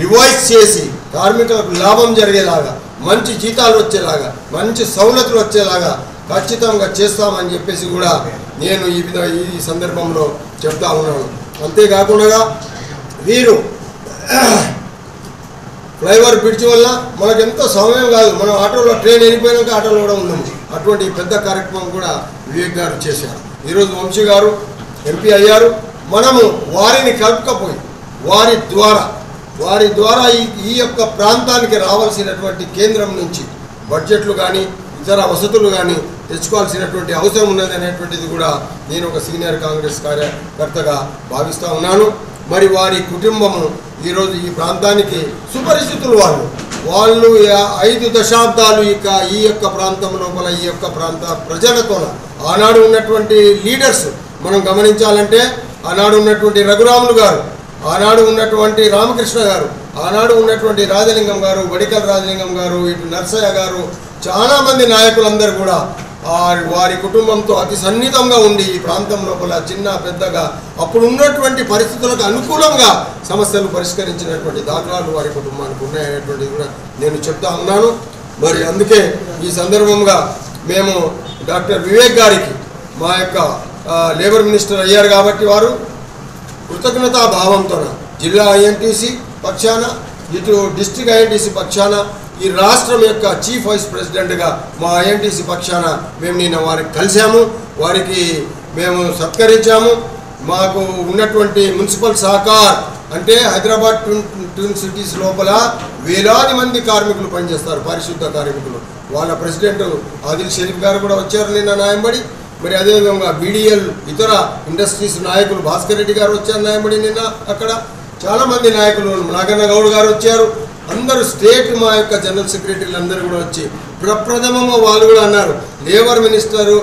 రివైజ్ చేసి కార్మికులకు లాభం జరిగేలాగా, మంచి జీతాలు వచ్చేలాగా, మంచి సౌలతులు వచ్చేలాగా ఖచ్చితంగా చేస్తామని చెప్పేసి కూడా నేను ఈ సందర్భంలో చెప్తా ఉన్నాను. అంతేకాకుండా వీరు ఫ్లైఓవర్ బ్రిడ్జ్ వల్ల మనకు ఎంతో సమయం కాదు, మనం ఆటోలో ట్రైన్ వెళ్ళిపోయాక ఆటోలో కూడా ఉన్నాము. అటువంటి పెద్ద కార్యక్రమం కూడా వివేక్ గారు చేశారు. ఈరోజు వంశీ గారు ఎంపీ అయ్యారు. మనము వారిని కలుపుకపోయి వారి ద్వారా ఈ యొక్క ప్రాంతానికి రావాల్సినటువంటి కేంద్రం నుంచి బడ్జెట్లు కానీ ఇతర వసతులు కానీ తెచ్చుకోవాల్సినటువంటి అవసరం ఉన్నది అనేటువంటిది కూడా నేను ఒక సీనియర్ కాంగ్రెస్ కార్యకర్తగా భావిస్తూ ఉన్నాను. మరి వారి కుటుంబము ఈరోజు ఈ ప్రాంతానికి సుపరిచితులు. వాళ్ళు 5 దశాబ్దాలు ఈ యొక్క ప్రాంతం లోపల ఈ యొక్క ప్రాంత ప్రజలతో ఆనాడు ఉన్నటువంటి లీడర్స్ మనం గమనించాలంటే ఆనాడు ఉన్నటువంటి రఘురాములు గారు, ఆనాడు ఉన్నటువంటి రామకృష్ణ గారు, ఆనాడు ఉన్నటువంటి రాజలింగం గారు, వడికల్ రాజలింగం గారు, ఇటు నర్సయ్య గారు, చాలామంది నాయకులందరూ కూడా వారి కుటుంబంతో అతి సన్నిహితంగా ఉండి ఈ ప్రాంతం లోపల చిన్న పెద్దగా అప్పుడు ఉన్నటువంటి పరిస్థితులకు అనుకూలంగా సమస్యలు పరిష్కరించినటువంటి దాఖలాలు వారి కుటుంబానికి ఉన్నాయనేటువంటిది కూడా నేను చెప్తా ఉన్నాను. మరి అందుకే ఈ సందర్భంగా మేము డాక్టర్ వివేక్ గారికి మా యొక్క లేబర్ మినిస్టర్ అయ్యారు కాబట్టి వారు కృతజ్ఞతా భావంతో జిల్లా ఐఎన్టీసీ పక్షాన, ఇటు డిస్ట్రిక్ట్ ఐఎన్టీసీ పక్షాన, ఈ రాష్ట్రం యొక్క చీఫ్ వైస్ ప్రెసిడెంట్గా మా ఐఎన్టీసీ పక్షాన మేము నిన్న వారికి కలిసాము, వారికి మేము సత్కరించాము. మాకు ఉన్నటువంటి మున్సిపల్ సహకార్ అంటే హైదరాబాద్ ట్విన్ సిటీస్ లోపల వేలాది మంది కార్మికులు పనిచేస్తారు, పారిశుద్ధ కార్మికులు. వాళ్ళ ప్రెసిడెంట్ ఆదిల్ షరీఫ్ గారు కూడా వచ్చారు నిన్న నాయంబడి. మరి అదేవిధంగా బీడీఎల్ ఇతర ఇండస్ట్రీస్ నాయకులు భాస్కర్ రెడ్డి గారు వచ్చారు నాయంబడి నిన్న. అక్కడ చాలామంది నాయకులు, నాగన్న గౌడ్ గారు వచ్చారు. అందరూ స్టేట్ మా యొక్క జనరల్ సెక్రటరీలు అందరూ కూడా వచ్చి ప్రప్రథమంగా వాళ్ళు కూడా అన్నారు, లేబర్ మినిస్టరు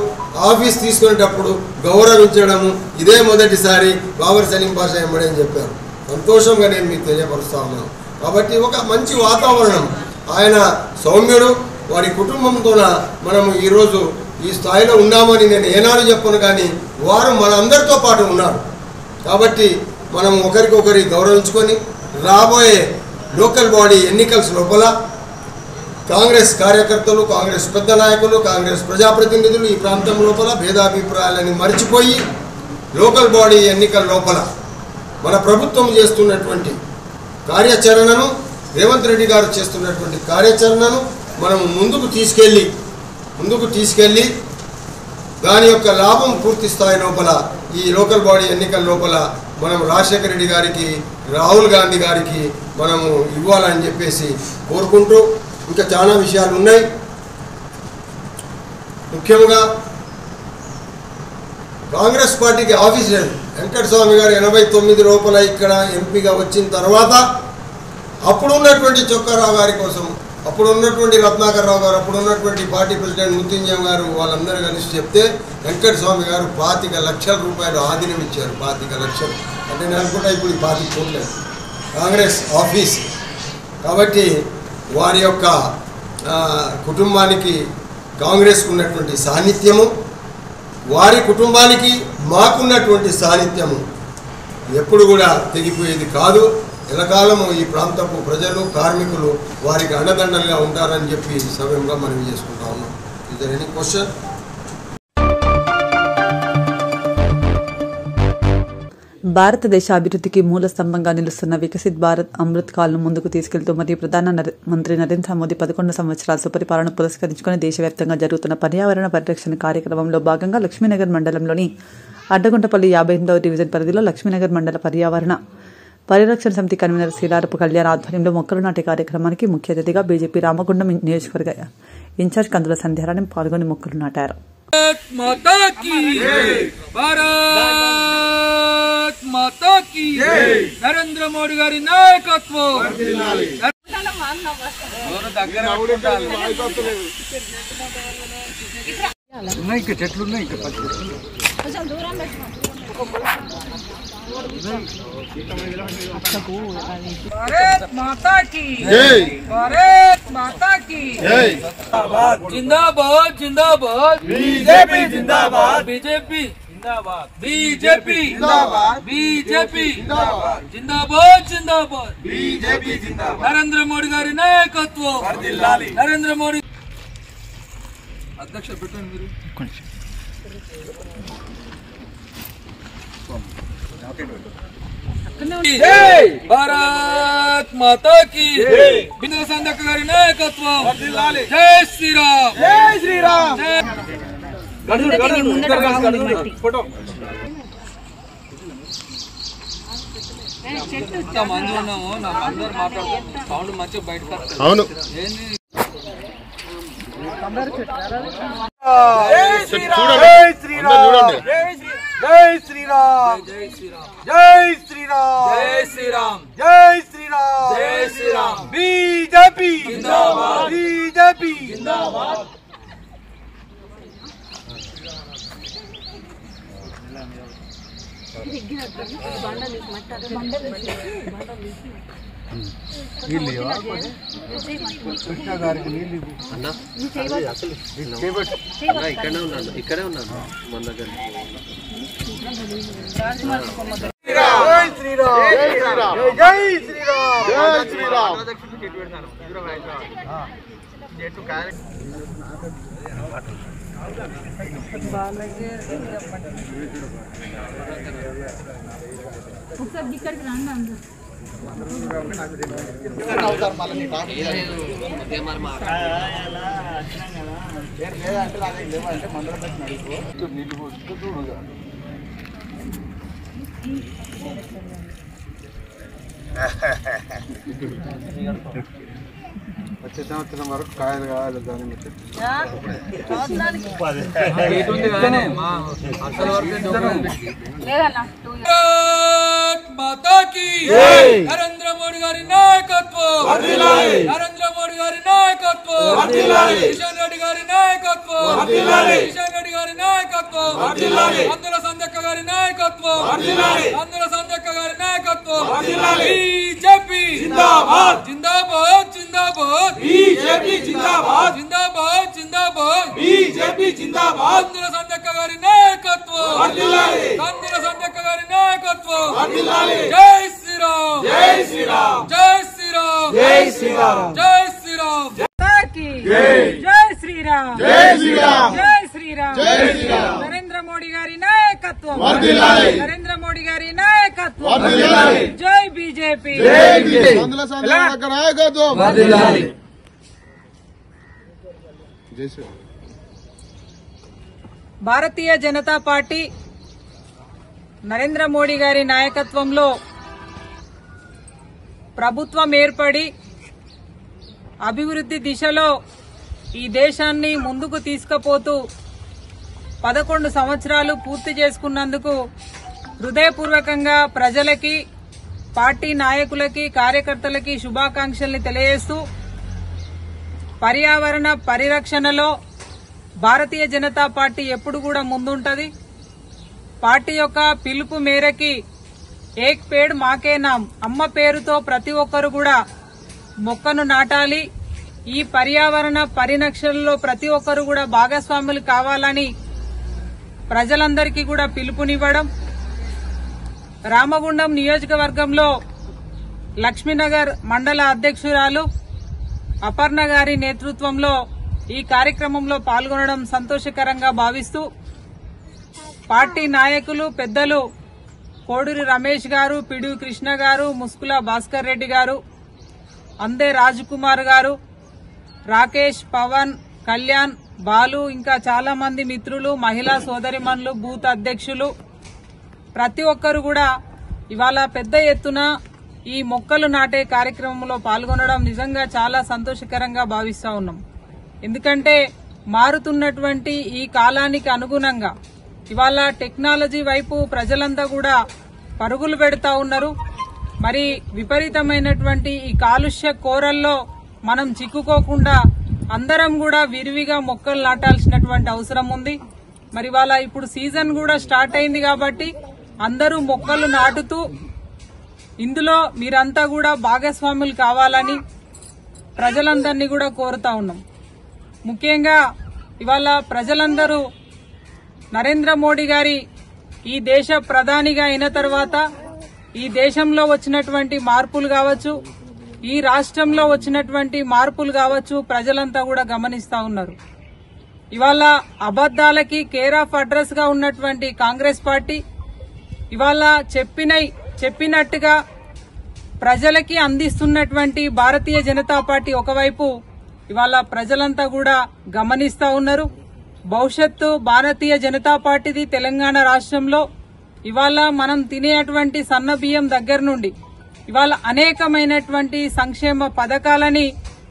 ఆఫీస్ తీసుకునేటప్పుడు గౌరవించడము ఇదే మొదటిసారి బాబర్ సలీం పాషా ఎంబడి అని చెప్పారు. సంతోషంగా నేను మీకు తెలియపరుస్తా ఉన్నాను. కాబట్టి ఒక మంచి వాతావరణం, ఆయన సౌమ్యుడు, వారి కుటుంబంతో మనము ఈరోజు ఈ స్థాయిలో ఉన్నామని నేను ఏనాడు చెప్పను, కానీ వారు మన అందరితో పాటు ఉన్నారు. కాబట్టి మనం ఒకరికొకరి గౌరవించుకొని రాబోయే లోకల్ బాడీ ఎన్నికల లోపల కాంగ్రెస్ కార్యకర్తలు, కాంగ్రెస్ పెద్ద నాయకులు, కాంగ్రెస్ ప్రజాప్రతినిధులు ఈ ప్రాంతం లోపల భేదాభిప్రాయాలని మర్చిపోయి లోకల్ బాడీ ఎన్నికల లోపల మన ప్రభుత్వం చేస్తున్నటువంటి కార్యాచరణను, రేవంత్ రెడ్డి గారు చేస్తున్నటువంటి కార్యాచరణను మనం ముందుకు తీసుకెళ్ళి దాని యొక్క లాభం పూర్తి స్థాయి లోపల ఈ లోకల్ బాడీ ఎన్నికల లోపల మనం రాజశేఖర రెడ్డి గారికి, రాహుల్ గాంధీ గారికి మనము ఇవ్వాలని చెప్పేసి కోరుకుంటూ, ఇంకా చాలా విషయాలు ఉన్నాయి. ముఖ్యంగా కాంగ్రెస్ పార్టీకి ఆఫీసర్ వెంకటస్వామి గారు 89 లోపల ఇక్కడ ఎంపీగా వచ్చిన తర్వాత అప్పుడున్నటువంటి చొక్కారావు గారి కోసం, అప్పుడున్నటువంటి రత్నాకర్రావు గారు, అప్పుడున్నటువంటి పార్టీ ప్రెసిడెంట్ ముత్యంజయం గారు వాళ్ళందరూ కలిసి చెప్తే వెంకటస్వామి గారు 25 లక్షల రూపాయలు ఆధీనం ఇచ్చారు. 25 లక్షలు అంటే నేను అనుకుంటా ఇప్పుడు 25 కోట్లు కాంగ్రెస్ ఆఫీస్. కాబట్టి వారి యొక్క కుటుంబానికి కాంగ్రెస్కు ఉన్నటువంటి సాన్నిధ్యము, వారి కుటుంబానికి మాకున్నటువంటి సాన్నిధ్యము ఎప్పుడు కూడా తెగిపోయేది కాదు. ఎల్లకాలము ఈ ప్రాంతపు ప్రజలు, కార్మికులు వారికి అండదండలుగా ఉంటారని చెప్పి సవ్యంగా మనవి చేసుకుంటా ఉన్నాం. Is there any question? భారతదేశ అభివృద్ధికి మూల స్తంభంగా నిలుస్తున్న వికసిత్ భారత్ అమృత్ కాల్ను ముందుకు తీసుకెళ్తూ మరియు ప్రధానమంత్రి నరేంద్ర మోదీ 11 సంవత్సరాల సుపరిపాలన పురస్కరించుకుని దేశవ్యాప్తంగా జరుగుతున్న పర్యావరణ పరిరక్షణ కార్యక్రమంలో భాగంగా లక్ష్మీనగర్ మండలంలోని అడ్డగుంటపల్లి 58వ డివిజన్ పరిధిలో లక్ష్మీనగర్ మండల పర్యావరణ పరిరక్షణ సమితి కన్వీనర్ శ్రీలారపు కళ్యాణ్ ఆధ్వర్యంలో మొక్కలు నాటే కార్యక్రమానికి ముఖ్య అతిథిగా బీజేపీ రామగుండం నియోజకవర్గ ఇన్ఛార్జ్ కందుల సంధ్యారాణి పాల్గొని మొక్కలు నాటారు. నరేంద్ర మోడీ గారి నాయకత్వం. చెట్లున్నాయి భారత్ మాతా की जय, भारत माता की जय. जिंदाबाद जिंदाबाद बीजेपी, जिंदाबाद बीजेपी, जिंदाबाद बीजेपी, जिंदाबाद बीजेपी, जिंदाबाद जिंदाबाद जिंदाबाद बीजेपी, जिंदाबाद. नरेंद्र मोदी गारी नायकत्వం వర్ధిల్లాలి. नरेंद्र मोदी అధ్యక్ష పెట్టండి మీరు. జై భారత్ మాతా की జై. బిందుల సందక్క గారి నాయకత్వం వర్ధిల్లాలి. జై శ్రీరామ్, జై శ్రీరామ్. ఫోటో మంది ఉన్నాము, నా అందరు మాట్లాడుతూ సౌండ్ మంచిగా బయటకు వస్తుంది. అవును. జై శ్రీరామ్, జై శ్రీరామ్, జై శ్రీరామ్, జై శ్రీరామ్, జై శ్రీరామ్, జై శ్రీరామ్, జై శ్రీరామ్, జై శ్రీరామ్. బీజేపీ జిందాబాద్, బీజేపీ జిందాబాద్. ఇక్కడే ఉన్నాను, ఇక్కడే ఉన్నాను మన దగ్గర. జై శ్రీరామ్, జై శ్రీరామ్, జై శ్రీరామ్, జై శ్రీరామ్. వచ్చే సంవత్సరం వరకు కాయలు కావాలి. దాని మాతా की నరేంద్ర మోడీ గారి నాయకత్వం వర్ధిల్లాలి. నరేంద్ర మోడీ గారి నాయకత్వం వర్ధిల్లాలి. కిషన్ రెడ్డి గారి నాయకత్వం వర్ధిల్లాలి. కిషన్ రెడ్డి గారి నాయకత్వం వర్ధిల్లాలి. అందుల సందక్క గారి నాయకత్వం వర్ధిల్లాలి. అందుల సందక్క గారి నాయకత్వం వర్ధిల్లాలి. బీజేపీ జిందాబాద్, జిందాబాద్, జిందాబాద్ బీజేపీ, జిందాబాద్, జిందాబాద్, జిందాబాద్ బీజేపీ, జిందాబాద్. అందుల సందక్క గారి నాయకత్వం వర్ధిల్లాలి. అందుల సందక్క గారి నాయకత్వం వర్ధిల్లాలి. జై శ్రీరామ్, జై శ్రీరామ్, జై శ్రీరామ్, జై శ్రీరామ్, జై శ్రీరామ్. జై శ్రీరామ్, జై శ్రీరామ్, జై శ్రీరామ్, జై శ్రీరామ్. నరేంద్ర మోడీ గారి నాయకత్వం వర్ధిల్లాలి. నరేంద్ర మోడీ గారి నాయకత్వం వర్ధిల్లాలి. జై బీజేపీ, జై బీజేపీ. అందుల సందక్క నాయకత్వం వర్ధిల్లాలి. భారతీయ జనతా పార్టీ నరేంద్ర మోడీ గారి నాయకత్వంలో ప్రభుత్వం ఏర్పడి అభివృద్ధి దిశలో ఈ దేశాన్ని ముందుకు తీసుకుపోతూ 11 సంవత్సరాలు పూర్తి చేసుకున్నందుకు హృదయపూర్వకంగా ప్రజలకి, పార్టీ నాయకులకి, కార్యకర్తలకి శుభాకాంక్షల్ని తెలియజేస్తూ పర్యావరణ పరిరక్షణలో భారతీయ జనతా పార్టీ ఎప్పుడు కూడా ముందుంటది. పార్టీ యొక్క పిలుపు మేరకి ఏక్ పేడ్ మాకే నామ్, అమ్మ పేరుతో ప్రతి ఒక్కరు కూడా మొక్కను నాటాలి, ఈ పర్యావరణ పరిరక్షణలో ప్రతి ఒక్కరు కూడా భాగస్వాములు కావాలని ప్రజలందరికీ కూడా పిలుపునివ్వడం. రామగుండం నియోజకవర్గంలో లక్ష్మీనగర్ మండల అధ్యక్షురాలు అపర్ణ గారి నేతృత్వంలో ఈ కార్యక్రమంలో పాల్గొనడం సంతోషకరంగా భావిస్తూ పార్టీ నాయకులు పెద్దలు కోడూరి రమేష్ గారు, పిడి కృష్ణ గారు, ముస్కుల భాస్కర్ రెడ్డి గారు, అందే రాజకుమార్ గారు, రాకేష్, పవన్, కళ్యాణ్, బాలు, ఇంకా చాలా మంది మిత్రులు, మహిళా సోదరిమణులు, బూత్ అధ్యక్షులు ప్రతి ఒక్కరు కూడా ఇవాళ పెద్ద ఎత్తున ఈ మొక్కలు నాటే కార్యక్రమంలో పాల్గొనడం నిజంగా చాలా సంతోషకరంగా భావిస్తా ఉన్నాం. ఎందుకంటే మారుతున్నటువంటి ఈ కాలానికి అనుగుణంగా ఇవాళ టెక్నాలజీ వైపు ప్రజలంతా కూడా పరుగులు పెడతా ఉన్నారు. మరి విపరీతమైనటువంటి ఈ కాలుష్య కోరల్లో మనం చిక్కుకోకుండా అందరం కూడా విరివిగా మొక్కలు నాటాల్సినటువంటి అవసరం ఉంది. మరి ఇవాళ ఇప్పుడు సీజన్ కూడా స్టార్ట్ అయింది కాబట్టి అందరూ మొక్కలు నాటుతూ ఇందులో మీరంతా కూడా భాగస్వాములు కావాలని ప్రజలందరినీ కూడా కోరుతా ఉన్నాం. ముఖ్యంగా ఇవాళ ప్రజలందరూ నరేంద్ర మోడీ గారి ఈ దేశ ప్రధానిగా అయిన తర్వాత ఈ దేశంలో వచ్చినటువంటి మార్పులు కావచ్చు, ఈ రాష్ట్రంలో వచ్చినటువంటి మార్పులు కావచ్చు, ప్రజలంతా కూడా గమనిస్తా ఉన్నారు. ఇవాళ అబద్దాలకి కేర్ ఆఫ్ అడ్రస్ గా ఉన్నటువంటి కాంగ్రెస్ పార్టీ ఇవాళ చెప్పినట్టుగా ప్రజలకి అందిస్తున్నటువంటి భారతీయ జనతా పార్టీ ఒకవైపు ఇవాళ ప్రజలంతా కూడా గమనిస్తా ఉన్నారు. భవిష్యత్తు భారతీయ జనతా పార్టీది తెలంగాణ రాష్ట్రంలో ఇవాళ మనం తినేటువంటి సన్న బియ్యం దగ్గర నుండి ఇవాళ అనేకమైనటువంటి సంక్షేమ పథకాలని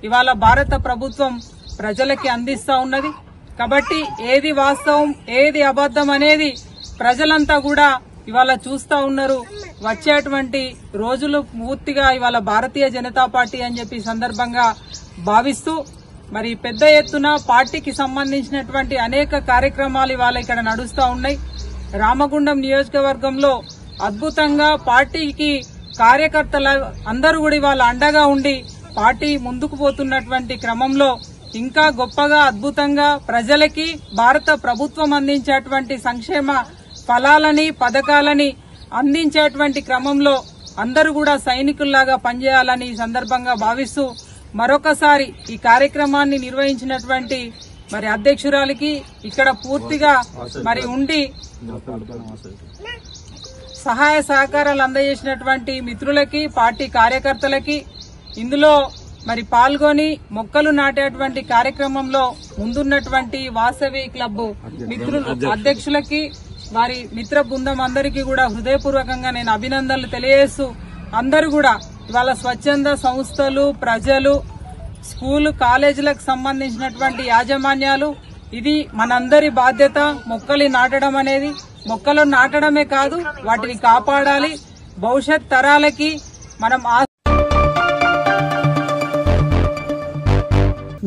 ఇవాళ భారత ప్రభుత్వం ప్రజలకి అందిస్తా ఉన్నది. కాబట్టి ఏది వాస్తవం ఏది అబద్దం అనేది ప్రజలంతా కూడా ఇవాళ చూస్తా ఉన్నారు. వచ్చేటువంటి రోజులు పూర్తిగా ఇవాళ భారతీయ జనతా పార్టీ అని చెప్పి సందర్భంగా భావిస్తూ మరి పెద్ద ఎత్తున పార్టీకి సంబంధించినటువంటి అనేక కార్యక్రమాలు ఇవాళ ఇక్కడ నడుస్తా ఉన్నాయి. రామగుండం నియోజకవర్గంలో అద్భుతంగా పార్టీకి కార్యకర్తల అందరూ కూడా ఇవాళ అండగా ఉండి పార్టీ ముందుకు పోతున్నటువంటి క్రమంలో ఇంకా గొప్పగా అద్భుతంగా ప్రజలకి భారత ప్రభుత్వం అందించేటువంటి సంక్షేమ ఫలాలని పథకాలని అందించేటువంటి క్రమంలో అందరూ కూడా సైనికుల్లాగా పనిచేయాలని ఈ సందర్భంగా భావిస్తూ మరొకసారి ఈ కార్యక్రమాన్ని నిర్వహించినటువంటి మరి అధ్యక్షురాలికి ఇక్కడ పూర్తిగా మరి ఉండి సహాయ సహకారాలు అందజేసినటువంటి మిత్రులకి, పార్టీ కార్యకర్తలకి, ఇందులో మరి పాల్గొని మొక్కలు నాటేటువంటి కార్యక్రమంలో ముందున్నటువంటి వాసవి క్లబ్ మిత్రులు అధ్యక్షులకి, వారి మిత్ర బృందం అందరికీ కూడా హృదయపూర్వకంగా నేను అభినందనలు తెలియజేస్తూ అందరూ కూడా ఇవాళ స్వచ్ఛంద సంస్థలు, ప్రజలు, స్కూలు కాలేజీలకు సంబంధించినటువంటి యాజమాన్యాలు ఇది మనందరి బాధ్యత. మొక్కలు నాటడం అనేది మొక్కలు నాటడమే కాదు వాటిని కాపాడాలి. భవిష్యత్ తరాలకి మనం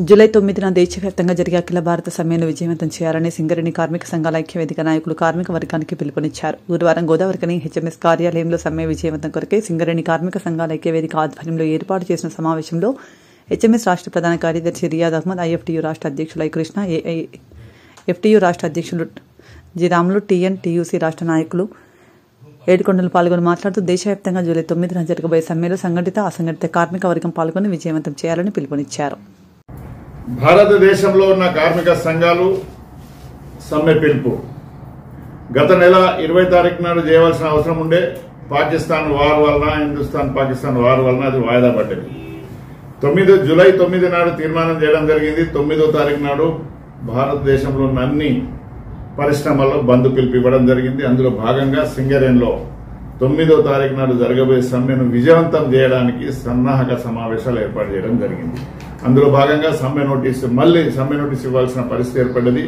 జూలై 9న దేశవ్యాప్తంగా జరిగే అఖిల భారత సమ్మెను విజయవంతం చేయాలని సింగరేణి కార్మిక సంఘాల ఐక్యవేదిక నాయకులు కార్మిక వర్గానికి పిలుపునిచ్చారు. గురువారం గోదావరికని హెచ్ఎంఎస్ కార్యాలయంలో సమ్మె విజయవంతం కొరకే సింగరేణి కార్మిక సంఘాల ఐక్యవేదిక ఆధ్వర్యంలో ఏర్పాటు చేసిన సమావేశంలో హెచ్ఎంఎస్ రాష్ట్ర ప్రధాన కార్యదర్శి రియాద్ అహ్మద్, ఐఎఫ్టీయూ రాష్ట్ర అధ్యక్షులు ఐ కృష్ణ, ఏఐఎఫ్టీయూ రాష్ట్ర అధ్యక్షులు జి రాములు, టీఎన్టీయూసీ రాష్ట్ర నాయకులు ఏడుకొండలు పాల్గొని మాట్లాడుతూ దేశవ్యాప్తంగా జూలై 9న జరగబోయే సమ్మెలో సంఘటిత, అసంఘటిత కార్మిక వర్గం పాల్గొని విజయవంతం చేయాలని పిలుపునిచ్చారు. భారతదేశంలో ఉన్న కార్మిక సంఘాలు సమ్మె పిలుపు గత నెల 20 తారీఖు నాడు చేయవలసిన అవసరం ఉండే పాకిస్తాన్ వార్ వలన, హిందుస్థాన్ పాకిస్తాన్ వార్ వలన అది వాయిదా పడ్డది. జూలై 9 నాడు తీర్మానం చేయడం జరిగింది. 9వ తారీఖు నాడు భారతదేశంలో ఉన్న అన్ని పరిశ్రమల్లో బంద్ పిలుపు ఇవ్వడం జరిగింది. అందులో భాగంగా సింగరేణిలో 9వ తారీఖు నాడు జరగబోయే సమ్మెను విజయవంతం చేయడానికి సన్నాహక సమావేశాలు ఏర్పాటు చేయడం జరిగింది. అందులో భాగంగా సమ్మె నోటీసు ఇవ్వాల్సిన పరిస్థితి ఏర్పడ్డది.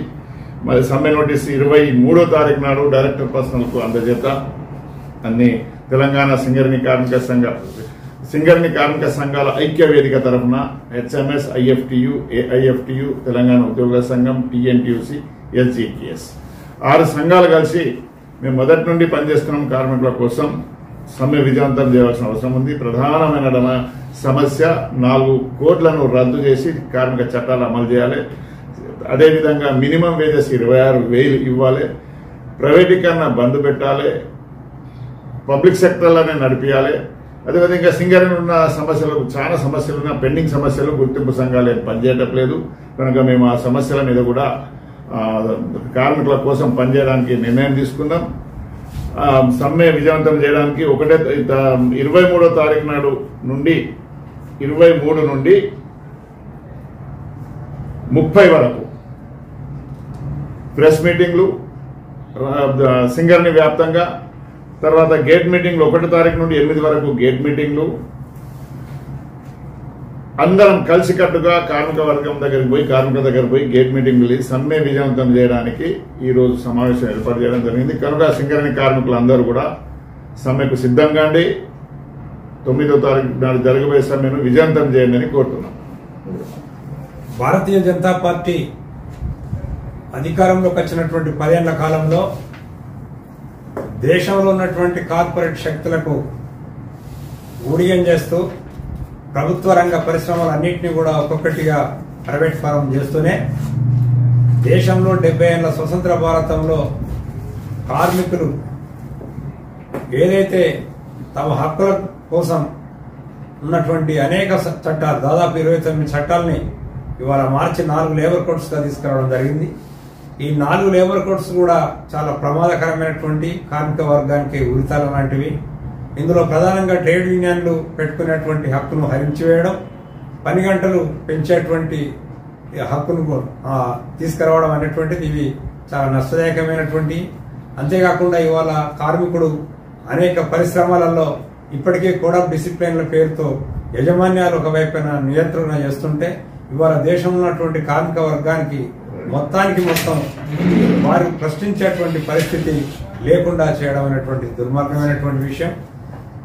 మరి సమ్మె నోటీసు 23వ తారీఖు నాడు డైరెక్టర్ పర్సనల్కు అందజేత అన్ని తెలంగాణ సింగరేణి కార్మిక సంఘాల ఐక్య వేదిక తరఫున హెచ్ఎంఎస్, ఐఎఫ్టియు, ఏఐఎఫ్టియు, తెలంగాణ ఉద్యోగుల సంఘం, టీఎన్టీయూసీ, ఎస్జీకేఎస్ 6 సంఘాలు కలిసి మేము మొదటి నుండి పనిచేస్తున్నాం. కార్మికుల కోసం సమ్మె విజయవంతం చేయవలసిన అవసరం ఉంది. ప్రధానమైన సమస్య 4 కోట్లను రద్దు చేసి కార్మిక చట్టాలు అమలు చేయాలి. అదేవిధంగా మినిమం వేజెస్ 26,000 ఇవ్వాలి. ప్రైవేటీకరణ బంద్ పెట్టాలి. పబ్లిక్ సెక్టర్లోనే నడిపించాలి. అదేవిధంగా సింగరేణి ఉన్న చాలా సమస్యలున్న పెండింగ్ సమస్యలు గుర్తింపు సంఘాలు పనిచేయట్లేదు కనుక మేము ఆ సమస్యల మీద కూడా కార్మికుల కోసం పనిచేయడానికి నిర్ణయం తీసుకున్నాం. సమ్మె విజయవంతం చేయడానికి 23వ తారీఖు నాడు నుండి 23 నుండి 30 వరకు ప్రెస్ మీటింగ్లు సింగరేణి వ్యాప్తంగా, తర్వాత గేట్ మీటింగ్లు 1 తారీఖు నుండి 8 వరకు గేట్ మీటింగ్లు, అందరం కలిసికట్టుగా కార్మికుల దగ్గరికి పోయి గేట్ మీటింగ్లు సమ్మె విజయవంతం చేయడానికి ఈ రోజు సమావేశం ఏర్పాటు చేయడం జరిగింది. కనుక సింగరేణి కార్మికులందరూ కూడా సమ్మెకు సిద్ధంగా 9వ తారీఖు నాడు జరగబోయే సమ్మెను విజయవంతం చేయండి అని కోరుతున్నాం. భారతీయ జనతా పార్టీ అధికారంలోకి వచ్చినటువంటి 10 ఏళ్ల కాలంలో దేశంలో ఉన్నటువంటి కార్పొరేట్ శక్తులకు ఊడియం చేస్తూ ప్రభుత్వ రంగ పరిశ్రమలన్నింటినీ కూడా ఒక్కొక్కటిగా ప్రైవేట్ ఫారం చేస్తూనే దేశంలో 70 ఏళ్ల స్వతంత్ర భారతంలో కార్మికులు ఏదైతే తమ హక్కుల కోసం ఉన్నటువంటి అనేక చట్టాలు, దాదాపు 29 చట్టాలని ఇవాళ మార్చి 4 లేబర్ కోడ్స్గా తీసుకురావడం జరిగింది. ఈ 4 లేబర్ కోడ్స్ కూడా చాలా ప్రమాదకరమైనటువంటి కార్మిక వర్గానికి ఉరితాల లాంటివి. ఇందులో ప్రధానంగా ట్రేడ్ యూనియన్లు పెట్టుకునేటువంటి హక్కును హరించివేయడం, పని గంటలు పెంచేటువంటి హక్కును తీసుకురావడం అనేటువంటిది ఇవి చాలా నష్టదాయకమైనటువంటి. అంతేకాకుండా ఇవాళ కార్మికుడు అనేక పరిశ్రమలలో ఇప్పటికే కోడ్ ఆఫ్ డిసిప్లిన్ల పేరుతో యాజమాన్యాలు ఒకవైపున నియంత్రణ చేస్తుంటే ఇవాళ దేశంలో ఉన్నటువంటి కార్మిక వర్గానికి మొత్తం వారు ప్రశ్నించేటువంటి పరిస్థితి లేకుండా చేయడం అనేటువంటి దుర్మార్గమైనటువంటి విషయం.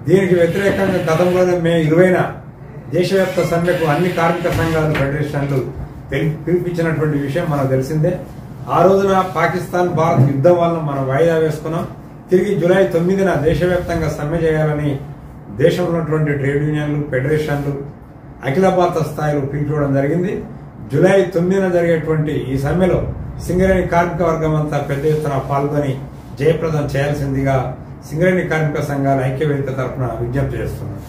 దీనికి వ్యతిరేకంగా గతంలోనే మే 20న దేశవ్యాప్త సమ్మెకు అన్ని కార్మిక సంఘాలు, ఫెడరేషన్లు పిలిపించినటువంటి విషయం మనకు తెలిసిందే. ఆ రోజున పాకిస్తాన్ భారత్ యుద్ధం వల్ల మనం వాయిదా వేసుకున్నాం. తిరిగి జూలై 9న దేశవ్యాప్తంగా సమ్మె చేయాలని దేశంలో ఉన్నటువంటి ట్రేడ్ యూనియన్లు, ఫెడరేషన్లు అఖిల భారత స్థాయిలో పిలిపించడం జరిగింది. జూలై 9న జరిగేటువంటి ఈ సమ్మెలో సింగరేణి కార్మిక వర్గం అంతా పెద్ద ఎత్తున పాల్గొని జయప్రదం చేయాల్సిందిగా సింగరేణి కార్మిక సంఘాల ఐక్యవేదిక తరఫున విజ్ఞప్తి చేస్తున్నారు.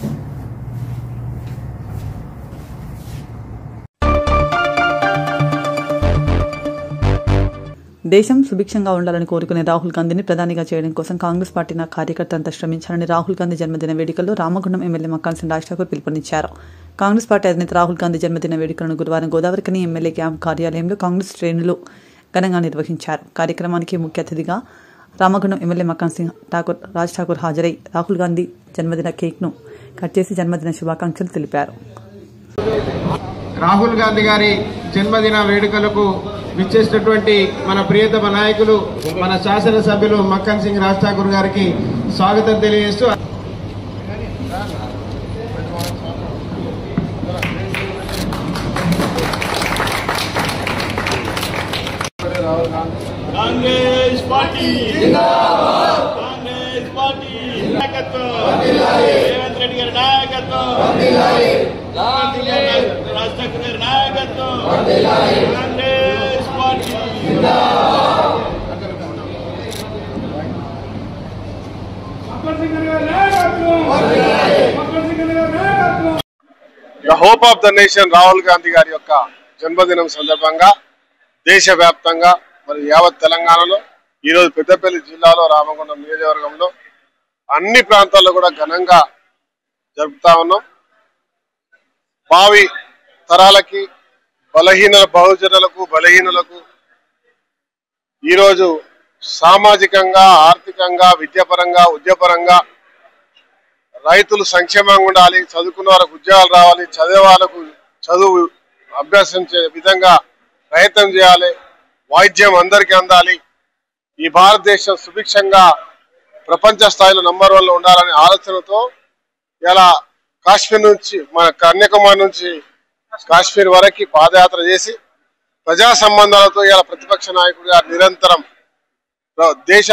దేశం సుభిక్షంగా ఉండాలని కోరుకునే రాహుల్ గాంధీని ప్రధానిగా చేయడం కోసం కాంగ్రెస్ పార్టీ కార్యకర్తలంతా శ్రమించాలని రాహుల్ గాంధీ జన్మదిన వేడుకల్లో రామగుండం ఎమ్మెల్యే మక్కాన్ సింగ్ రాజ్ ఠాకూర్ పిలుపునిచ్చారు. కాంగ్రెస్ పార్టీ అధినేత రాహుల్ గాంధీ జన్మదిన వేడుకలను గురువారం గోదావరికని ఎమ్మెల్యే క్యాంప్ కార్యాలయంలో కాంగ్రెస్ శ్రేణులు ఘనంగా నిర్వహించారు. కార్యక్రమానికి ముఖ్య అతిథిగా రామగుండం ఎమ్మెల్యే మక్కాన్ సింగ్ రాజ్ ఠాకూర్ హాజరై రాహుల్ గాంధీ జన్మదిన కేక్ను కట్ చేసి జన్మదిన శుభాకాంక్షలు తెలిపారు. రాహుల్ గాంధీ గారి జన్మదిన వేడుకలకు విచ్చేసినటువంటి మన ప్రియతమ నాయకులు, మన శాసనసభ్యులు మక్కన్ సింగ్ రాజ్ ఠాకూర్ గారికి స్వాగతం తెలియజేస్తూ కాంగ్రెస్ పార్టీ జిందాబాద్, కాంగ్రెస్ పార్టీ నాయకత్వం వర్ధిల్లాలి, రేవంత్ రెడ్డి గారి నాయకత్వం వర్ధిల్లాలి, రాజ్ ఠాకూర్ గారి నాయకత్వం వర్ధిల్లాలి, Congress party Zindabad. The hope of the nation Rahul Gandhi గారి యొక్క జన్మదినం సందర్భంగా దేశవ్యాప్తంగా మరి యావత్ తెలంగాణలో ఈరోజు పెద్దపల్లి జిల్లాలో రామగుండం నియోజకవర్గంలో అన్ని ప్రాంతాల్లో కూడా ఘనంగా జరుపుతా ఉన్నాం. భావి తరాలకి బలహీనులకు ఈరోజు సామాజికంగా, ఆర్థికంగా, విద్యాపరంగా, ఉద్యోగపరంగా రైతులు సంక్షేమంగా ఉండాలి, చదువుకున్న వాళ్ళకు ఉద్యోగాలు రావాలి, చదివే వాళ్ళకు చదువు అభ్యసించే విధంగా ప్రయత్నం చేయాలి, వైద్యం అందరికీ అందాలి, ఈ భారతదేశం సుభిక్షంగా ప్రపంచ స్థాయిలో నంబర్ 1లో ఉండాలనే ఆలోచనతో ఇలా కాశ్మీర్ నుంచి మన కన్యాకుమారి నుంచి కాశ్మీర్ వరకు పాదయాత్ర చేసి ప్రజా సంబంధాలతో ఇలా ప్రతిపక్ష నాయకుడిగా నిరంతరం దేశ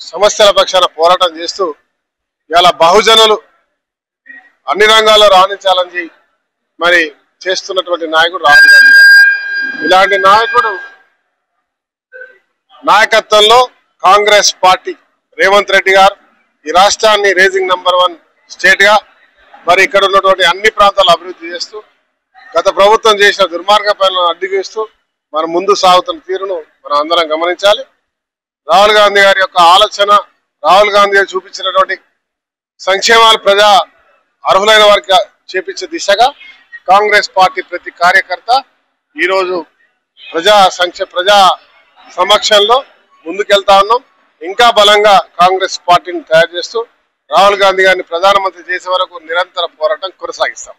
సమస్యల పక్షాన పోరాటం చేస్తూ ఇలా బహుజనులు అన్ని రంగాల్లో రాణించాలని మరి చేస్తున్నటువంటి నాయకుడు రాహుల్ గాంధీ గారు. ఇలాంటి నాయకుడు నాయకత్వంలో కాంగ్రెస్ పార్టీ రేవంత్ రెడ్డి గారు ఈ రాష్ట్రాన్ని రేజింగ్ నంబర్ 1 స్టేట్ గా మరి ఇక్కడ ఉన్నటువంటి అన్ని ప్రాంతాలు అభివృద్ధి చేస్తూ గత ప్రభుత్వం చేసిన దుర్మార్గ పనులను అడ్డుగిస్తూ మన ముందు సాగుతున్న తీరును మనం అందరం గమనించాలి. రాహుల్ గాంధీ గారి యొక్క ఆలోచన, రాహుల్ గాంధీ గారు చూపించినటువంటి సంక్షేమాలు ప్రజా అర్హులైన వారికి చేపించే దిశగా కాంగ్రెస్ పార్టీ ప్రతి కార్యకర్త ఈరోజు ప్రజా సమక్షంలో ముందుకెళ్తా ఉన్నాం. ఇంకా బలంగా కాంగ్రెస్ పార్టీని తయారు చేస్తూ రాహుల్ గాంధీ గారిని ప్రధానమంత్రి చేసే వరకు నిరంతర పోరాటం కొనసాగిస్తాం.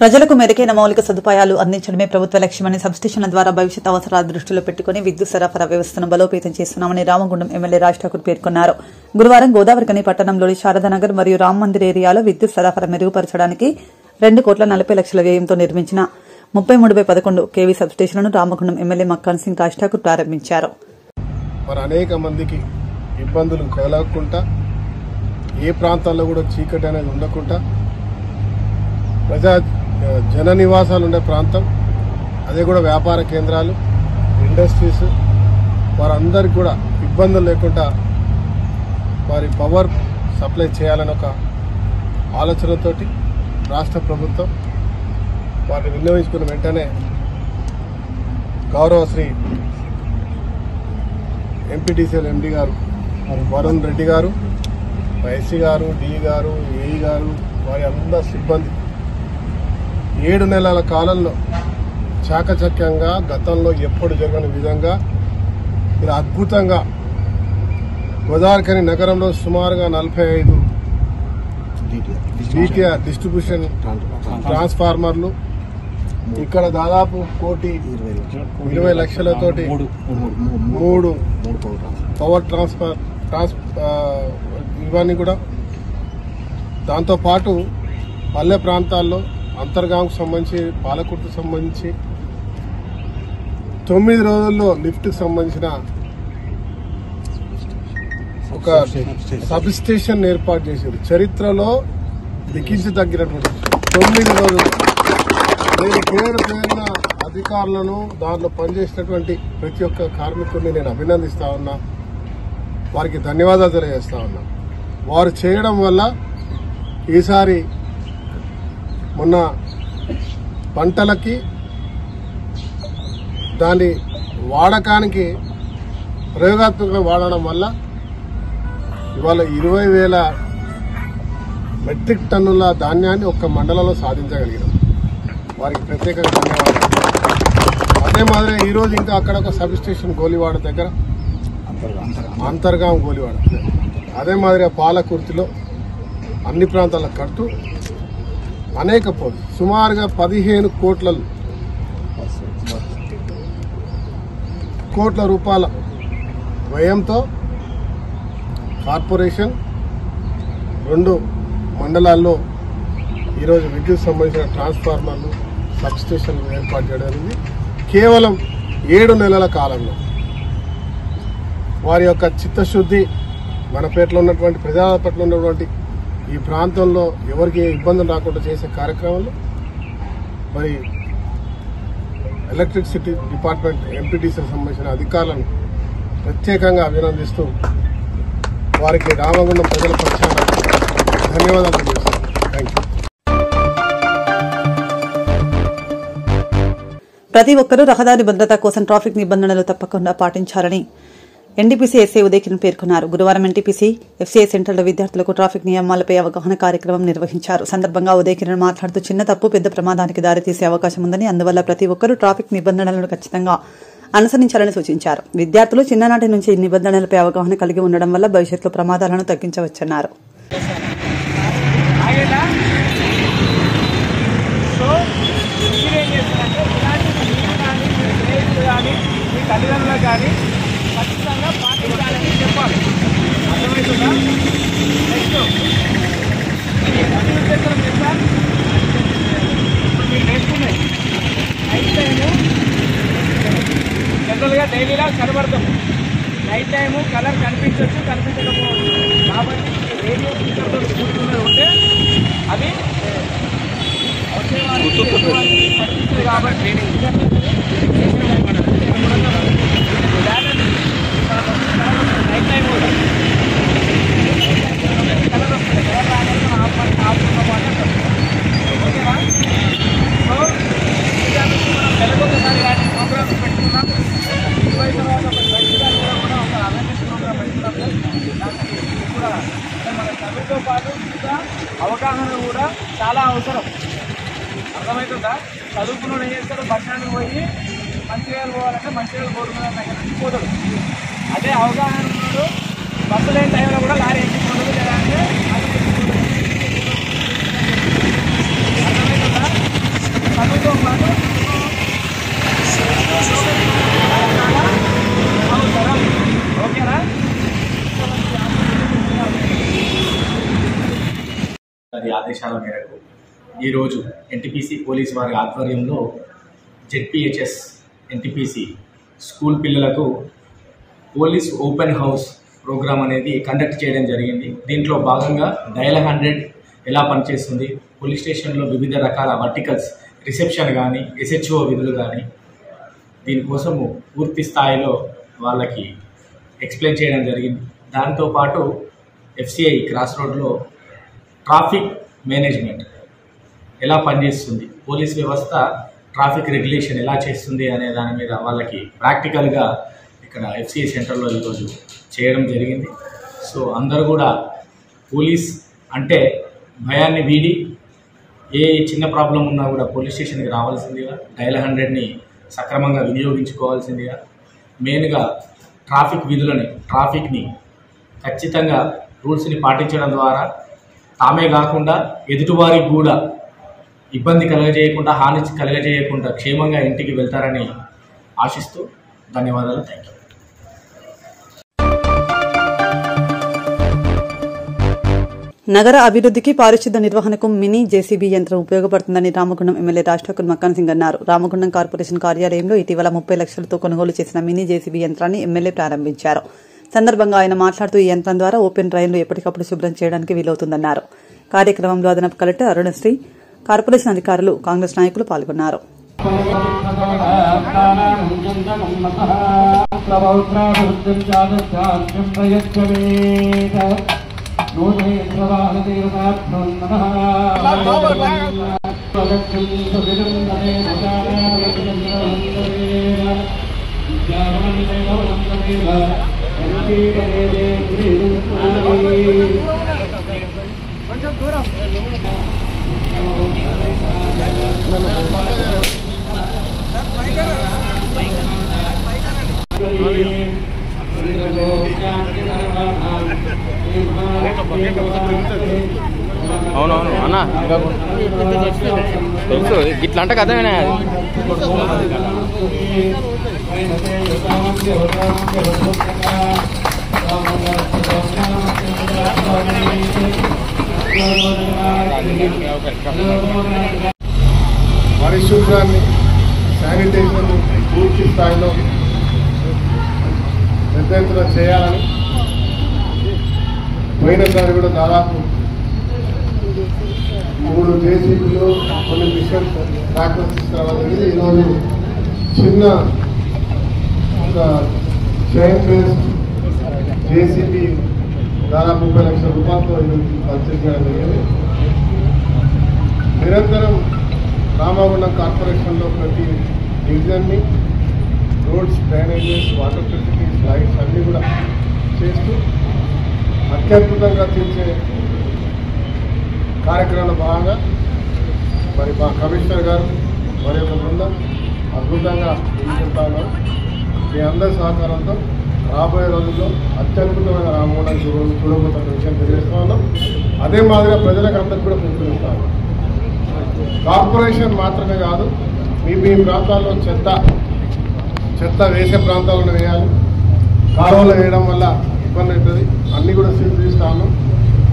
ప్రజలకు మెరుగైన మౌలిక సదుపాయాలు అందించడమే ప్రభుత్వ లక్ష్యమని సబ్స్టేషన్ల ద్వారా భవిష్యత్ అవసరాల దృష్టిలో పెట్టుకుని విద్యుత్ సరఫరా వ్యవస్థను బలోపేతం చేస్తున్నామని రామగుండం ఎమ్మెల్యే రాజ్ ఠాకూర్ పేర్కొన్నారు. గురువారం గోదావరికని పట్టణంలోని శారదానగర్ మరియు రామ్ మందిర్ ఏరియాలో విద్యుత్ సరఫరా మెరుగుపరచడానికి 2,40,00,000 వ్యయంతో నిర్మించిన 33/11 kV సబ్స్టేషన్లను రామగుండం ఎమ్మెల్యే మక్కాన్ సింగ్ రాజ్ ఠాకూర్ ప్రారంభించారు. మరి అనేక మందికి ఇబ్బందులు కలగకుండా, ఏ ప్రాంతాల్లో కూడా చీకటి అనేది ఉండకుండా, ప్రజా జన నివాసాలు ఉండే ప్రాంతం, అదే కూడా వ్యాపార కేంద్రాలు, ఇండస్ట్రీస్, వారందరికీ కూడా ఇబ్బందులు లేకుండా వారి పవర్ సప్లై చేయాలని ఒక ఆలోచనతోటి రాష్ట్ర ప్రభుత్వం వారిని విన్నవించుకున్న వెంటనే గౌరవ శ్రీ ఎంపీటీసీఎల్ ఎండీ గారు వరుణ్ రెడ్డి గారు, ఎస్సీ గారు, డిఈ గారు, ఏఈ గారు, వారి అందరి సిబ్బంది 7 నెలల కాలంలో చాకచక్యంగా గతంలో ఎప్పుడు జరగని విధంగా ఇలా అద్భుతంగా గోదావరికని నగరంలో సుమారుగా 45 DTR డిస్ట్రిబ్యూషన్ ట్రాన్స్ఫార్మర్లు, ఇక్కడ దాదాపు 1,20,00,000తోటి 3 పవర్ ఇవన్నీ కూడా, దాంతోపాటు పల్లె ప్రాంతాల్లో అంతర్గాంకు సంబంధించి, పాలకుర్తికి సంబంధించి 9 రోజుల్లో లిఫ్ట్కి సంబంధించిన ఒక సబ్ స్టేషన్ ఏర్పాటు చేశారు. చరిత్రలో లిఖించి తగ్గినటువంటి 9 రోజులు. నేను పేరున అధికారులను, దాంట్లో పనిచేసినటువంటి ప్రతి ఒక్క కార్మికుడిని నేను అభినందిస్తా ఉన్నా, వారికి ధన్యవాదాలు తెలియజేస్తా ఉన్నా. వారు చేయడం వల్ల ఈసారి మొన్న పంటలకి దాని వాడకానికి ప్రయోగాత్మకంగా వాడడం వల్ల ఇవాళ 20,000 మెట్రిక్ టన్నుల ధాన్యాన్ని ఒక్క మండలంలో సాధించగలిగినాం. వారికి ప్రత్యేకంగా ధన్యవాదాలు. అదే మాదిరి ఈరోజు ఇంకా అక్కడ ఒక సబ్ స్టేషన్ గోలివాడ దగ్గర, అంతర్గాం గోలివాడ, అదే మాదిరి పాలకుర్తిలో అన్ని ప్రాంతాలకు కడుతూ అనేక పోలు సుమారుగా 15 కోట్ల రూపాయల వ్యయంతో కార్పొరేషన్ 2 మండలాల్లో ఈరోజు విద్యుత్ సంబంధించిన ట్రాన్స్ఫార్మర్లు, సబ్ స్టేషన్లు ఏర్పాటు చేయడం కేవలం 7 నెలల కాలంలో. వారి యొక్క చిత్తశుద్ధి, మన పేటలో ఉన్నటువంటి ప్రజల పట్ల ఉన్నటువంటి ఈ ప్రాంతంలో ఎవరికి ఇబ్బందులు రాకుండా చేసే కార్యక్రమంలో మరి ఎలక్ట్రిసిటీ డిపార్ట్మెంట్ ఎంపీటీసీకి సంబంధించిన అధికారులను ప్రత్యేకంగా అభినందిస్తూ వారికి రామగుండం ప్రజల పక్షాన ధన్యవాదాలు తెలియజేస్తాను. Thank you. ప్రతి ఒక్కరూ రహదారి భద్రత కోసం ట్రాఫిక్ నిబంధనలు తప్పకుండా పాటించాలని ఎన్టీపీసీ ఎస్ఐ ఉదయ్ కిరణ్ పేర్కొన్నారు. గురువారం ఎన్టీపీసీ ఎఫ్సీఐ సెంటర్లో విద్యార్థులకు ట్రాఫిక్ నియమాలపై అవగాహన కార్యక్రమం నిర్వహించారు. సందర్భంగా ఉదయ్ కిరణ్ మాట్లాడుతూ చిన్న తప్పు పెద్ద ప్రమాదానికి దారితీసే అవకాశం ఉందని, అందువల్ల ప్రతి ఒక్కరూ ట్రాఫిక్ నిబంధనలను ఖచ్చితంగా అనుసరించాలని సూచించారు. విద్యార్థులు చిన్ననాటి నుంచి ఈ నిబంధనలపై అవగాహన కలిగి ఉండడం వల్ల భవిష్యత్తులో ప్రమాదాలను తగ్గించవచ్చన్నారు. తల్లిదండ్రులకు కానీ ఖచ్చితంగా పాటించాలని చెప్పాలి. అర్థమవుతుందా? నెక్స్ట్ చేస్తాం తెలుసా? మీకు నేర్చుకున్నాయి నైట్ టైము జనరల్గా డైలీలా కనబడతాం. నైట్ టైము కలర్ కనిపించవచ్చు, కనిపించకపోవచ్చు. కాబట్టి రేడియో స్పీకర్తో కూర్చున్నది ఉంటే అది పట్టించదు. కాబట్టి నైట్ టైం కూడా కలర్ వస్తుంది. కలర్ రాగానే ఓకేనా? సో మనం నెలకొకసారి ఇలాంటి ప్రోగ్రామ్స్ పెట్టుకున్నాం. 20 తర్వాత కూడా ఒక అవేర్నెస్ ప్రోగ్రామ్ పెట్టుకున్నాం. దానికి కూడా మన చదువుతో పాటు ఇంకా అవగాహన కూడా చాలా అవసరం. అర్థమవుతుందా? చదువుకున్నాడు ఏం చేస్తాడు, బస్ స్టాండ్కి పోయి మంచిర్యాల పోవాలంటే మంచిర్యాల బోర్డు దగ్గర నుంచి పోతాడు. అదే అవగాహన ఉన్నాడు బస్సు లేని టైంలో కూడా లారీ ఎక్కిపోతుంది లేదా అంటే అర్థమవుతుందా? చదువుతో పాటు అవసరం. ఓకేనా? అది ఆదేశాల మేరకు ఈరోజు ఎన్టీపీసీ పోలీస్ వారి ఆధ్వర్యంలో జెడ్పీహెచ్ఎస్ ఎన్టీపీసీ స్కూల్ పిల్లలకు పోలీస్ ఓపెన్ హౌస్ ప్రోగ్రామ్ అనేది కండక్ట్ చేయడం జరిగింది. దీంట్లో భాగంగా డయల్ 100 ఎలా పనిచేస్తుంది, పోలీస్ స్టేషన్లో వివిధ రకాల వర్టికల్స్ రిసెప్షన్ కానీ ఎస్హెచ్ఓ విధులు కానీ దీనికోసము పూర్తి స్థాయిలో వాళ్ళకి ఎక్స్ప్లెయిన్ చేయడం జరిగింది. దాంతోపాటు ఎఫ్సిఐ క్రాస్ రోడ్లో ట్రాఫిక్ మేనేజ్మెంట్ ఎలా పనిచేస్తుంది, పోలీస్ వ్యవస్థ ట్రాఫిక్ రెగ్యులేషన్ ఎలా చేస్తుంది అనే దాని మీద వాళ్ళకి ప్రాక్టికల్గా ఇక్కడ ఎఫ్సిఐ సెంటర్లో ఈరోజు చేయడం జరిగింది. సో అందరూ కూడా పోలీస్ అంటే భయాన్ని వీడి ఏ చిన్న ప్రాబ్లం ఉన్నా కూడా పోలీస్ స్టేషన్కి రావాల్సిందిగా, డయల్ 100ని సక్రమంగా వినియోగించుకోవాల్సిందిగా, మెయిన్గా ట్రాఫిక్ని ఖచ్చితంగా రూల్స్ని పాటించడం ద్వారా తామే కాకుండా ఎదుటివారికి కూడా ఇబ్బంది కలగజేయకుండా, హాని కలగజేయకుండా క్షేమంగా ఇంటికి వెళ్తారని ఆశిస్తూ ధన్యవాదాలు. Thank you. నగర అభివృద్ధికి పారిశుద్ధ్య నిర్వహణకు మినీ జేసీబీ యంత్రం ఉపయోగపడుతుందని రామగుండం ఎమ్మెల్యే రాజ్ ఠాకూర్ మక్కాన్ సింగ్ అన్నారు. రామగుండం కార్పొరేషన్ కార్యాలయంలో ఇటీవల 30 లక్షలతో కొనుగోలు చేసిన మినీ జేసీబీ యంత్రాన్ని ఎమ్మెల్యే ప్రారంభించారు. సందర్భంగా ఆయన మాట్లాడుతూ ఈ యంత్రం ద్వారా ఓపెన్ డ్రైన్లు ఎప్పటికప్పుడు శుభ్రం చేయడానికి వీలవుతుందన్నారు. కార్యక్రమంలో అదనపు కలెక్టర్ అరుణశ్రీ, కార్పొరేషన్ అధికారులు, కాంగ్రెస్ నాయకులు పాల్గొన్నారు. కొంచెం దూరం అవునవును అన్న తెలుసు ఇట్లా అంటే కథమేనా పరిశుభ్రాన్ని, శానిటైజర్ను పూర్తి స్థాయిలో పెద్ద ఎత్తున చేయాలని పోయినసారి కూడా దాదాపు 3 జేసీబీలు, కొన్ని మిషన్ ట్రాక్టర్స్ తీసుకురావాలి. ఈరోజు చిన్న ఒక చైన్ బేస్డ్ జేసీబీ దాదాపు 30 లక్షల రూపాయలతో పర్చేజ్ చేయడం జరిగింది. నిరంతరం రామగుండం కార్పొరేషన్లో ప్రతి డివిజన్ని roads, drainages, water facilities lights అన్నీ కూడా చేస్తూ అత్యద్భుతంగా తీర్చే కార్యక్రమంలో భాగంగా మరి మా కమిషనర్ గారు మరి యొక్క బృందం అద్భుతంగా తీసుకుంటా ఉన్నారు. మీ అందరి సహకారంతో రాబోయే రోజుల్లో అత్యద్భుతమైన రామోహన్ చూడబోతున్న విషయం తెలియజేస్తా ఉన్నాం. అదే మాదిరిగా ప్రజలకు అందరికీ కూడా పిలుపునిస్తాను. కార్పొరేషన్ మాత్రమే కాదు, మీ ప్రాంతాల్లో చెత్త వేసే ప్రాంతాలను వేయాలి. కాలువలు వేయడం వల్ల ఇబ్బంది అవుతుంది. అన్నీ కూడా తీస్తాము.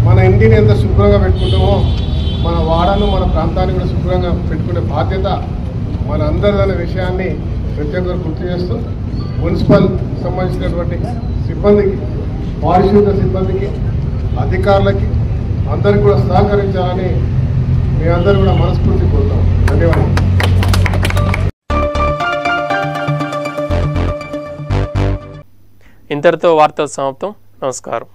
మన ఇంటిని ఎంత శుభ్రంగా పెట్టుకుంటామో మన వాడను మన ప్రాంతాన్ని కూడా శుభ్రంగా పెట్టుకునే బాధ్యత మన అందరిదనే విషయాన్ని ప్రతి ఒక్కరు గుర్తు చేస్తూ మున్సిపల్ సంబంధించినటువంటి సిబ్బందికి, పారిశుద్ధ సిబ్బందికి, అధికారులకి అందరికీ కూడా సహకరించాలని మీ అందరూ కూడా మనస్ఫూర్తి కోరుతాం. ధన్యవాదాలు. ఇంతటితో వార్తలు సమాప్తం. నమస్కారం.